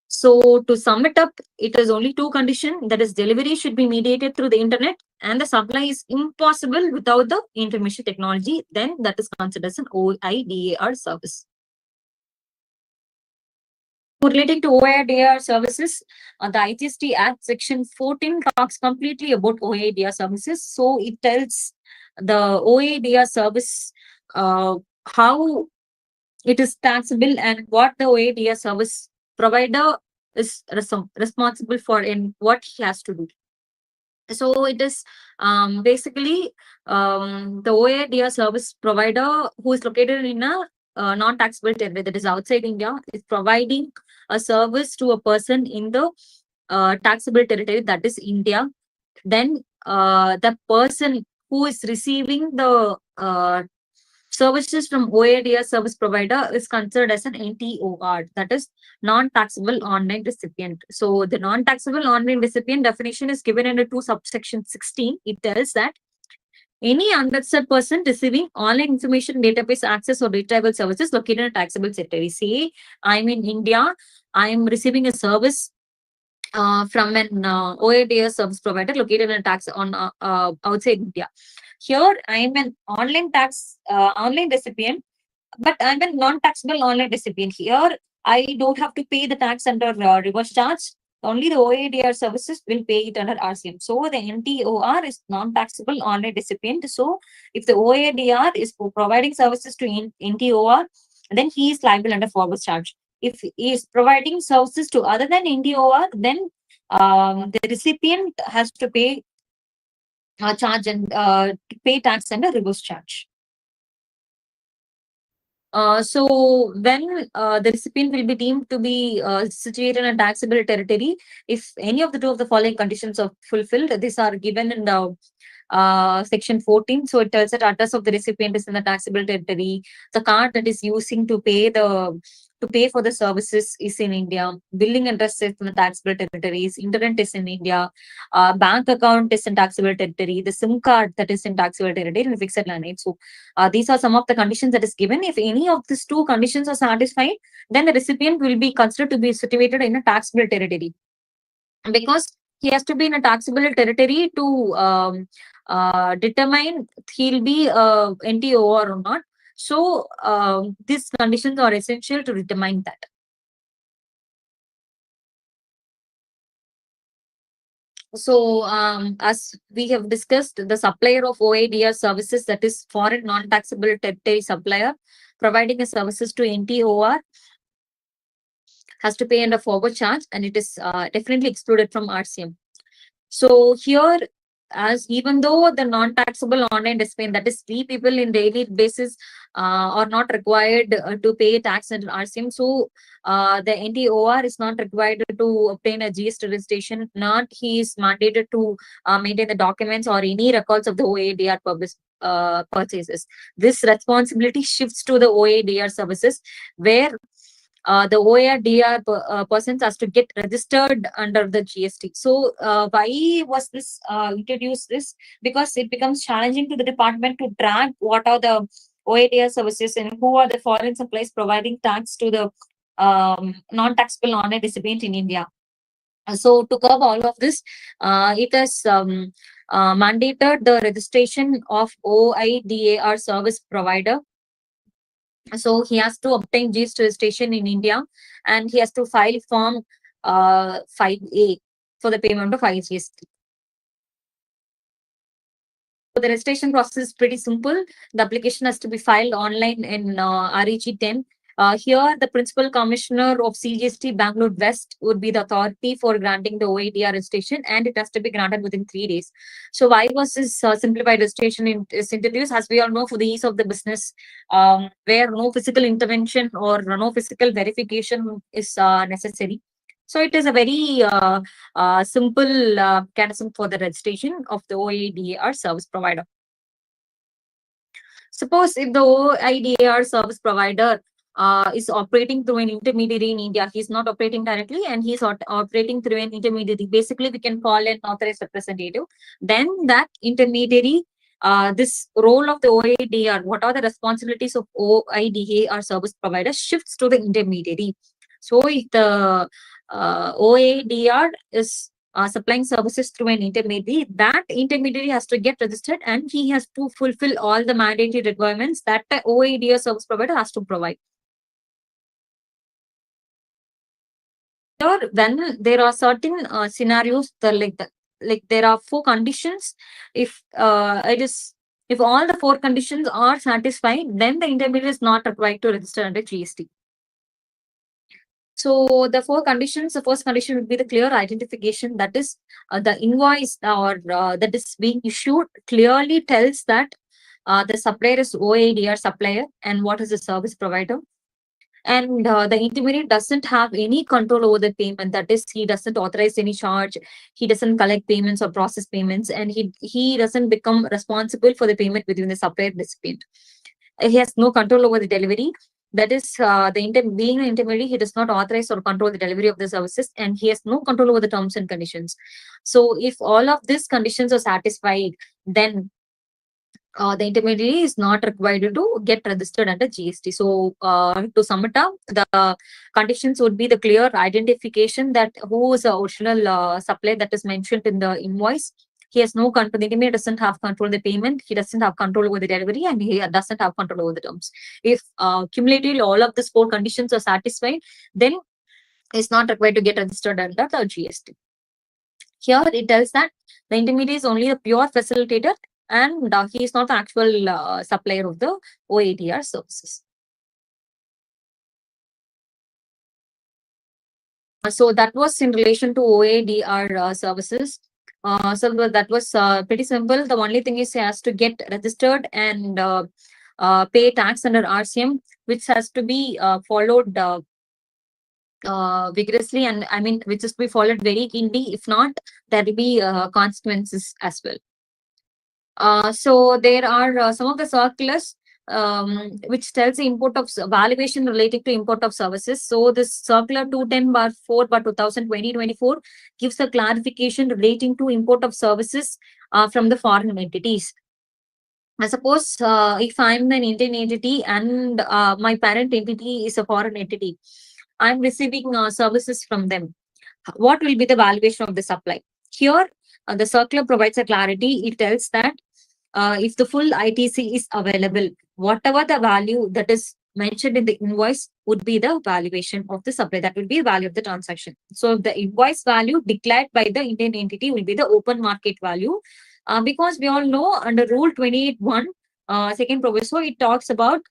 So to sum it up, it is only two conditions, that is, delivery should be mediated through the internet, and the supply is impossible without the information technology. Then that is considered as an OIDAR service. Relating to OADR services, the IGST Act Section 14 talks completely about OADR services. So it tells the OADR service how it is taxable and what the OADR service provider is responsible for and what he has to do. So it is basically the OADR service provider who is located in a non-taxable territory, that is outside India, is providing a service to a person in the taxable territory, that is India. Then the person who is receiving the services from OADR service provider is considered as an NTOR, that is non-taxable online recipient. So the non-taxable online recipient definition is given under 2 subsection 16. It tells that any unregistered person receiving online information database access or retrieval services located in a taxable territory. Say, I'm in India, I'm receiving a service from an OADR service provider located in a tax on outside India. Here, I am an online recipient, but I'm a non-taxable online recipient. Here, I don't have to pay the tax under reverse charge. Only the OADR services will pay it under RCM. So the NTOR is non-taxable online recipient. So if the OADR is providing services to NTOR, then he is liable under forward charge. If he is providing services to other than NTOR, then the recipient has to pay charge and pay tax under reverse charge. So when the recipient will be deemed to be situated in a taxable territory, if any of the two of the following conditions are fulfilled, these are given in the section 14. So it tells that address of the recipient is in the taxable territory. The card that is using to pay the to pay for the services is in India. Billing address is in the taxable territories. Internet is in India. Bank account is in taxable territory. The SIM card that is in taxable territory and fixed line rate. So these are some of the conditions that is given. If any of these two conditions are satisfied, then the recipient will be considered to be situated in a taxable territory, because he has to be in a taxable territory to determine he'll be NTOR or not. So these conditions are essential to determine that. So as we have discussed, the supplier of OADR services, that is foreign non-taxable territory supplier, providing a services to NTOR, has to pay under forward charge, and it is definitely excluded from RCM. So here, as even though the non-taxable online display, that is we people in daily basis are not required to pay tax and RCM. So the NTOR is not required to obtain a GST registration, not he is mandated to maintain the documents or any records of the OADR purchases. This responsibility shifts to the OADR services, where the OADR persons has to get registered under the GST. So why was this introduced this? Because it becomes challenging to the department to track what are the OADR services and who are the foreign suppliers providing tax to the non-taxable online recipient in India. So to curb all of this, it has mandated the registration of OIDAR service provider. So he has to obtain GST registration in India, and he has to file form 5A for the payment of IGST. So the registration process is pretty simple. The application has to be filed online in REG 10. Here, the Principal Commissioner of CGST Bangalore West would be the authority for granting the OADR registration, and it has to be granted within 3 days. So why was this simplified registration is introduced? As we all know, for the ease of the business, where no physical intervention or no physical verification is necessary. So it is a very simple mechanism for the registration of the OADR service provider. Suppose if the OIDAR service provider is operating through an intermediary in India, he's not operating directly and he's operating through an intermediary. Basically, we can call an authorized representative. Then that intermediary, this role of the OIDAR, what are the responsibilities of OIDAR service provider, shifts to the intermediary. So if the OIDR is supplying services through an intermediary, that intermediary has to get registered and he has to fulfill all the mandatory requirements that the OADR service provider has to provide. Then there are certain scenarios like there are 4 conditions. If if all the 4 conditions are satisfied, then the intermediary is not required to register under GST. So the 4 conditions, the first condition would be the clear identification. That is, the invoice or that is being issued clearly tells that the supplier is OADR supplier and what is the service provider. And the intermediary doesn't have any control over the payment. That is, he doesn't authorize any charge, he doesn't collect payments or process payments, and he doesn't become responsible for the payment between the supplier and recipient. He has no control over the delivery. That is, being an intermediary, he does not authorize or control the delivery of the services, and he has no control over the terms and conditions. So if all of these conditions are satisfied, then the intermediary is not required to get registered under GST. So to sum it up, the conditions would be the clear identification that who is the original supplier that is mentioned in the invoice. He has no control. The intermediary doesn't have control of the payment. He doesn't have control over the delivery, and he doesn't have control over the terms. If cumulatively all of these 4 conditions are satisfied, then it's not required to get registered under the GST. Here it tells that the intermediary is only a pure facilitator, and he is not the actual supplier of the OADR services. So that was in relation to OADR services. So that was pretty simple. The only thing is he has to get registered and pay tax under RCM, which has to be followed vigorously, and I mean, which is to be followed very keenly. If not, there will be consequences as well. So there are some of the circulars which tells the import of valuation relating to import of services. So this circular 210/4/2024 gives a clarification relating to import of services from the foreign entities. I suppose if I'm an Indian entity and my parent entity is a foreign entity, I'm receiving services from them. What will be the valuation of the supply? Here, the circular provides a clarity. It tells that if the full ITC is available, whatever the value that is mentioned in the invoice would be the valuation of the supply. That will be the value of the transaction. So the invoice value declared by the Indian entity will be the open market value. Because we all know under Rule 28(1), second proviso, it talks about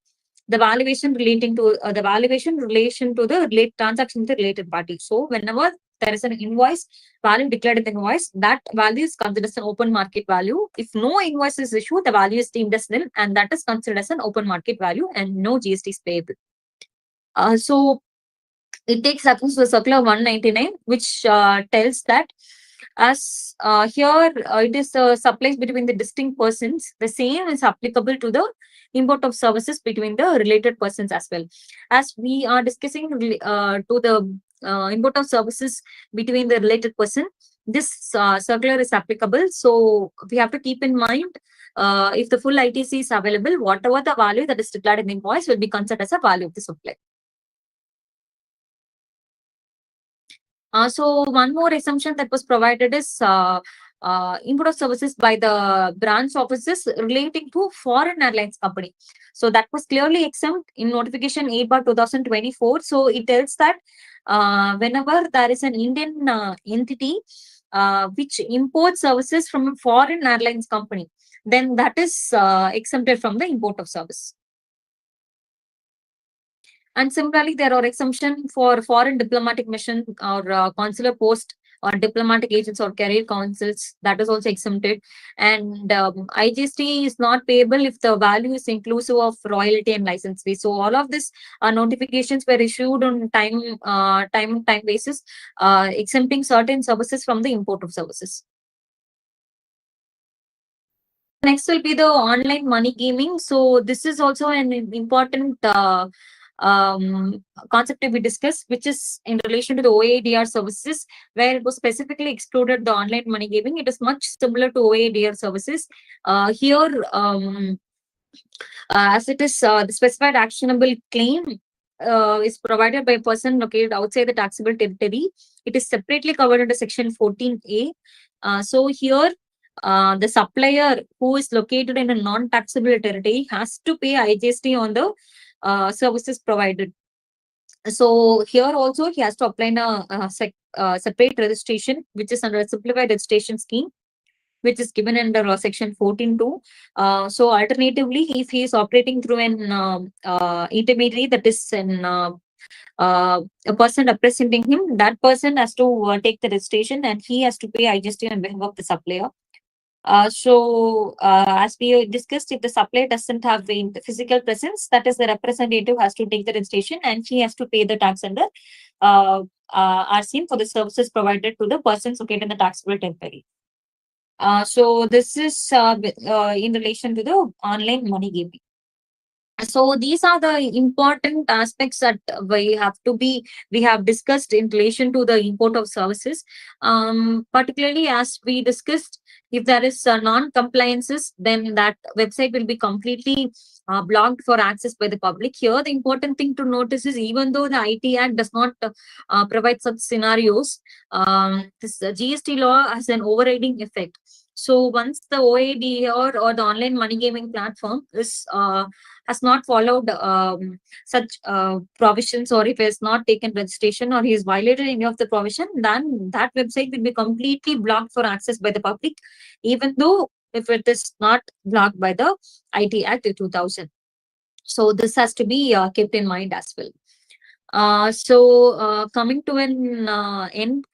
the valuation relating to the valuation relation to the transaction with the related party. So whenever there is an invoice value declared in the invoice, that value is considered as an open market value. If no invoice is issued, the value is deemed as nil, and that is considered as an open market value, and no GST is payable. So it takes reference to Circular 199, which tells that as here it is supplies between the distinct persons. The same is applicable to the import of services between the related persons as well. As we are discussing to the import of services between the related person, this circular is applicable. So we have to keep in mind if the full ITC is available, whatever the value that is declared in the invoice will be considered as a value of the supply. So one more assumption that was provided is import of services by the branch offices relating to foreign airlines company. So that was clearly exempt in notification 8/2024. So it tells that whenever there is an Indian entity which imports services from a foreign airlines company, then that is exempted from the import of service. And similarly, there are exemptions for foreign diplomatic mission or consular post or diplomatic agents or career councils. That is also exempted. And IGST is not payable if the value is inclusive of royalty and license fee. So all of these notifications were issued on time basis, exempting certain services from the import of services. Next will be the online money gaming. So this is also an important concept to be discussed, which is in relation to the OADR services, where it was specifically excluded the online money gaming. It is much similar to OADR services. Here, as it is the specified actionable claim is provided by a person located outside the taxable territory. It is separately covered under Section 14A. So here, the supplier who is located in a non-taxable territory has to pay IGST on the services provided. So here also he has to apply a separate registration, which is under a simplified registration scheme, which is given under Section 14(2). So alternatively, if he is operating through an intermediary, that is a person representing him, that person has to take the registration and he has to pay IGST on behalf of the supplier. As we discussed, if the supplier doesn't have the physical presence, that is the representative has to take the registration and he has to pay the tax under RCM for the services provided to the persons located in the taxable territory. So this is in relation to the online money gaming. So these are the important aspects that we have discussed in relation to the import of services. Particularly as we discussed, if there is non-compliances, then that website will be completely blocked for access by the public. Here, the important thing to notice is even though the IT Act does not provide such scenarios, this GST law has an overriding effect. So once the OAD or the online money gaming platform has not followed such provisions, or if he has not taken registration or he has violated any of the provision, then that website will be completely blocked for access by the public, even though if it is not blocked by the IT Act 2000. So this has to be kept in mind as well. Coming to an end,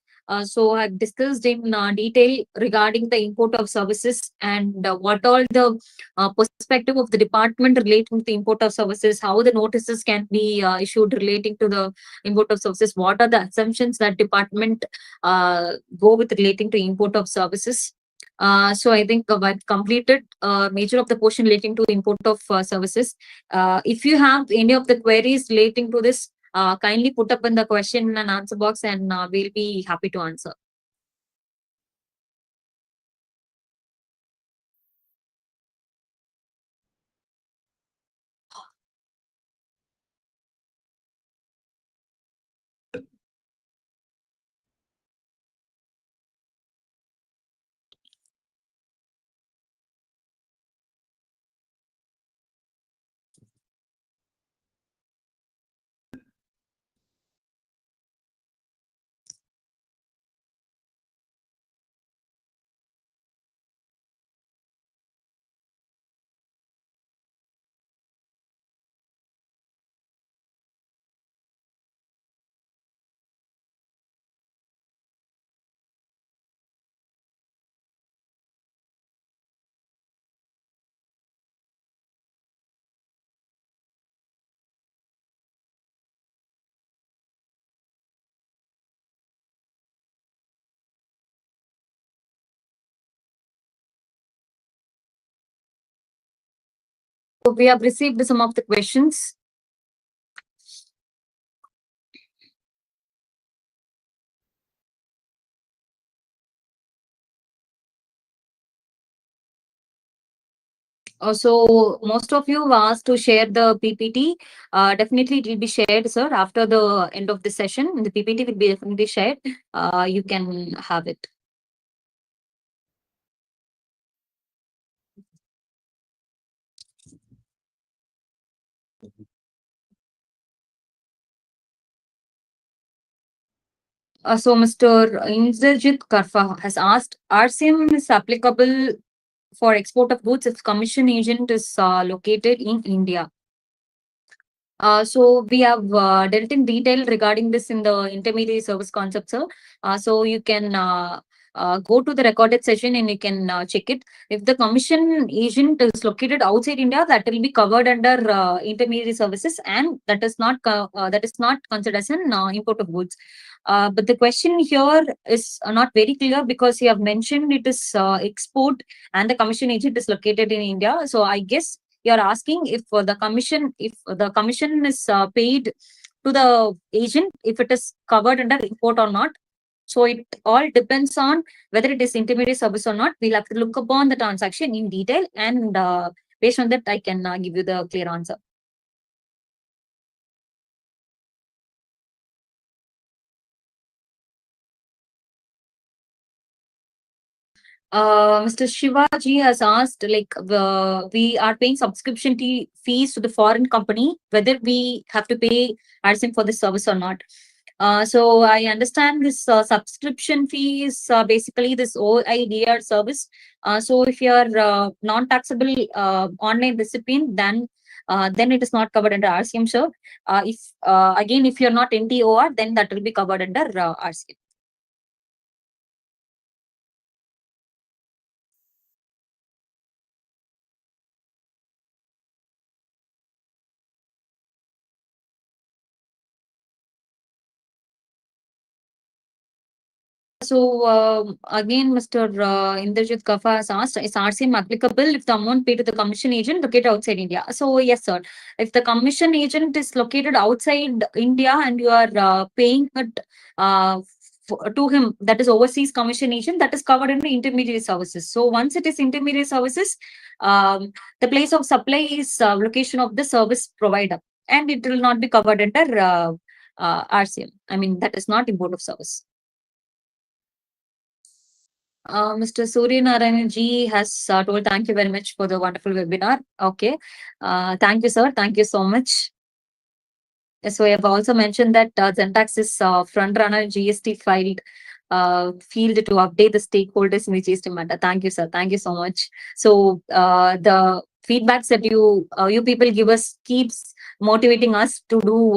so I've discussed in detail regarding the import of services and what all the perspective of the department relating to the import of services, how the notices can be issued relating to the import of services, what are the assumptions that department go with relating to import of services. So I think I've completed major of the portion relating to import of services. If you have any of the queries relating to this, kindly put up in the question and answer box, and we'll be happy to answer. So we have received some of the questions. So most of you asked to share the PPT. Definitely it will be shared, sir, after the end of the session. The PPT will be definitely shared. You can have it. So Mr. Indrajit Karfa has asked, RCM is applicable for export of goods if commission agent is located in India. So we have dealt in detail regarding this in the intermediary service concept, sir. So you can go to the recorded session and you can check it. If the commission agent is located outside India, that will be covered under intermediary services, and that is not considered as an import of goods. But the question here is not very clear because you have mentioned it is export and the commission agent is located in India. So I guess you're asking if the commission is paid to the agent, if it is covered under import or not. So it all depends on whether it is intermediary service or not. We'll have to look upon the transaction in detail, and based on that, I can give you the clear answer. Mr. Shivaji has asked, like, we are paying subscription fees to the foreign company, whether we have to pay RSM for this service or not. So I understand this subscription fee is basically this OIDR service. So if you are non-taxable online recipient, then it is not covered under RCM, sir. If again, if you're not NTOR, then that will be covered under RCM. So again, Mr. Indrajit Kafa has asked, is RCM applicable if the amount paid to the commission agent located outside India? So yes, sir. If the commission agent is located outside India and you are paying it to him, that is overseas commission agent, that is covered under intermediary services. So once it is intermediary services, the place of supply is location of the service provider, and it will not be covered under RCM. I mean, that is not import of service. Mr. Surya Narayan ji has told thank you very much for the wonderful webinar. Okay. Thank you, sir. Thank you so much. So I have also mentioned that Zentax is front runner GST filed field to update the stakeholders in the GST matter. Thank you, sir. Thank you so much. So the feedbacks that you people give us keeps motivating us to do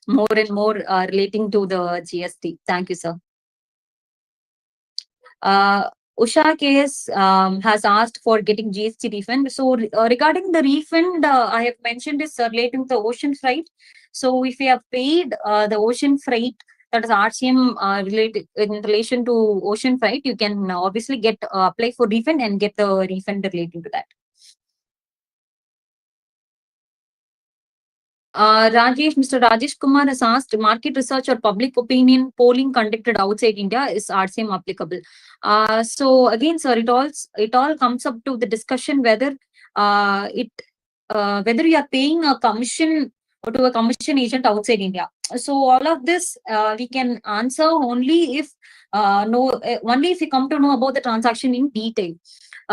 more and more relating to the GST. Thank you, sir. Uh, Usha case has asked for getting GST refund. So regarding the refund, I have mentioned is relating to ocean freight. So if we have paid the ocean freight that is RCM related in relation to ocean freight, you can obviously get apply for refund and get the refund relating to that. Mr. Rajesh Kumar has asked, market research or public opinion polling conducted outside India, is RCM applicable? So again, sir, it all comes up to the discussion whether it whether you are paying a commission or to a commission agent outside India. So all of this we can answer only if only if we come to know about the transaction in detail.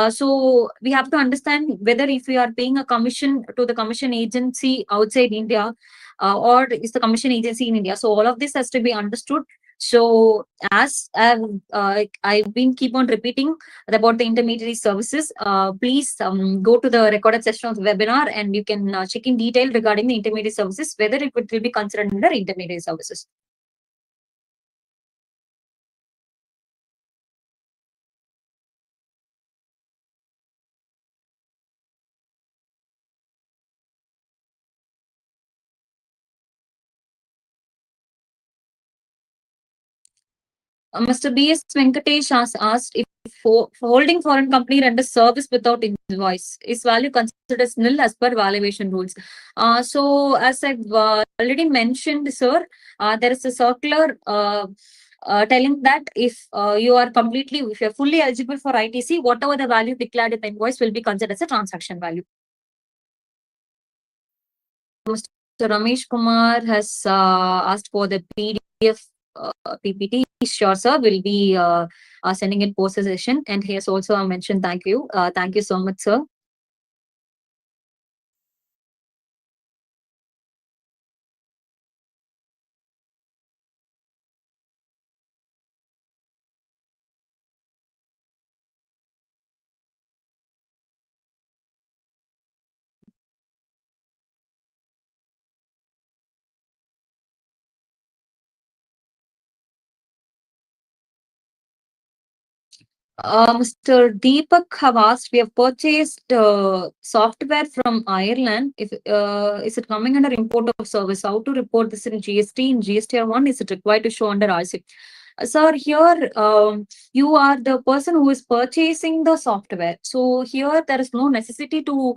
So we have to understand whether if we are paying a commission to the commission agency outside India, or is the commission agency in India. So all of this has to be understood. So as I've been keep on repeating about the intermediary services, please go to the recorded session of the webinar and you can check in detail regarding the intermediary services, whether it will be considered under intermediary services. Mr. B.S. Venkatesh has asked if holding foreign company renders service without invoice, is value considered as nil as per valuation rules? So as I've already mentioned, sir, there is a circular telling that if if you're fully eligible for ITC, whatever the value declared in the invoice will be considered as a transaction value. Mr. Ramesh Kumar has asked for the PDF PPT. Sure, sir. We'll be sending it post session. And he has also mentioned thank you. Thank you so much, sir. Mr. Deepak have asked, we have purchased software from Ireland. If is it coming under import of service? How to report this in GST? In GST1, is it required to show under RC? Sir, here you are the person who is purchasing the software. So here there is no necessity to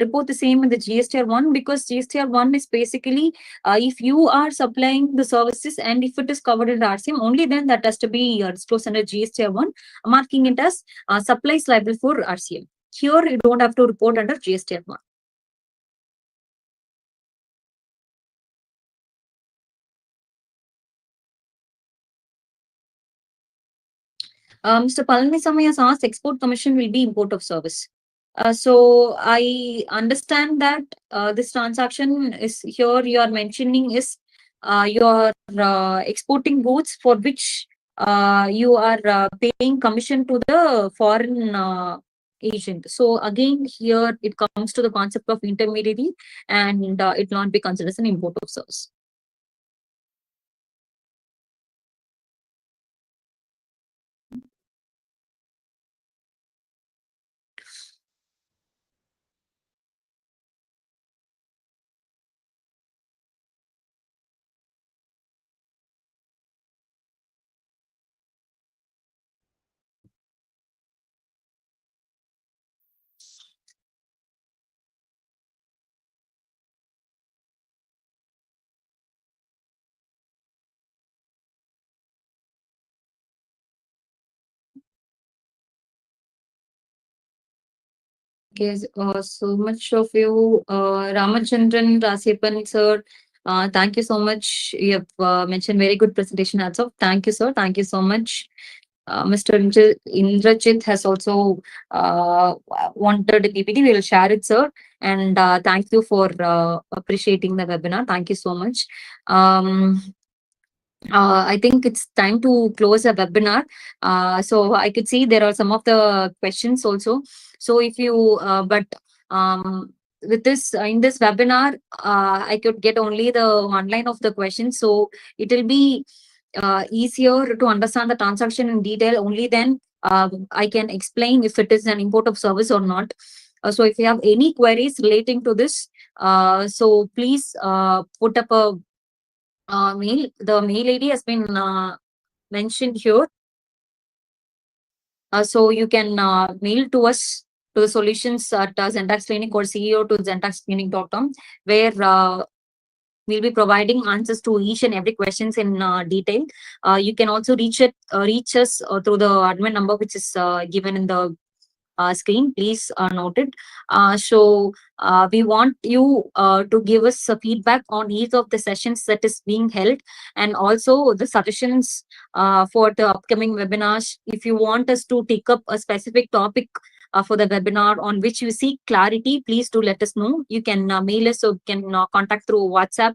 report the same in the GSTR1, because GSTR1 is basically if you are supplying the services and if it is covered in RCM, only then that has to be disclosed under GSTR1, marking it as supplies liable for RCM. Here you don't have to report under GSTR1. Mr. Palanisamy has asked, export commission will be import of service. So I understand that this transaction is here you are mentioning is you are exporting goods for which you are paying commission to the foreign agent. So again, here it comes to the concept of intermediary, and it will not be considered as an import of service. Okay, so much of you, Ramachandran Rasipan, sir. Thank you so much. You have mentioned very good presentation also. Thank you, sir. Thank you so much. Mr. Indrajit has also wanted a PPT. We will share it, sir. And thank you for appreciating the webinar. Thank you so much. I think it's time to close the webinar. So I could see there are some of the questions also. So if you, but with this, in this webinar, I could get only the one line of the question. So it will be easier to understand the transaction in detail. Only then I can explain if it is an import of service or not. So if you have any queries relating to this, so please put up a The mail ID has been mentioned here. So you can mail to us to the solutions at Zentax Clinic or CEO to zentaxclinic.com, where we'll be providing answers to each and every questions in detail. You can also reach us through the admin number, which is given in the screen. Please note it. We want you to give us a feedback on each of the sessions that is being held, and also the suggestions for the upcoming webinars. If you want us to take up a specific topic for the webinar on which you seek clarity, please do let us know. You can mail us, or you can contact through WhatsApp,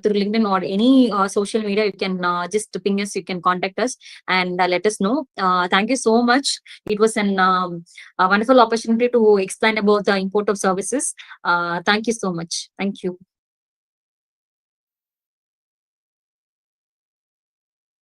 through LinkedIn, or any social media. You can just ping us, you can contact us and let us know. Thank you so much. It was a wonderful opportunity to explain about the import of services. Thank you so much. Thank you.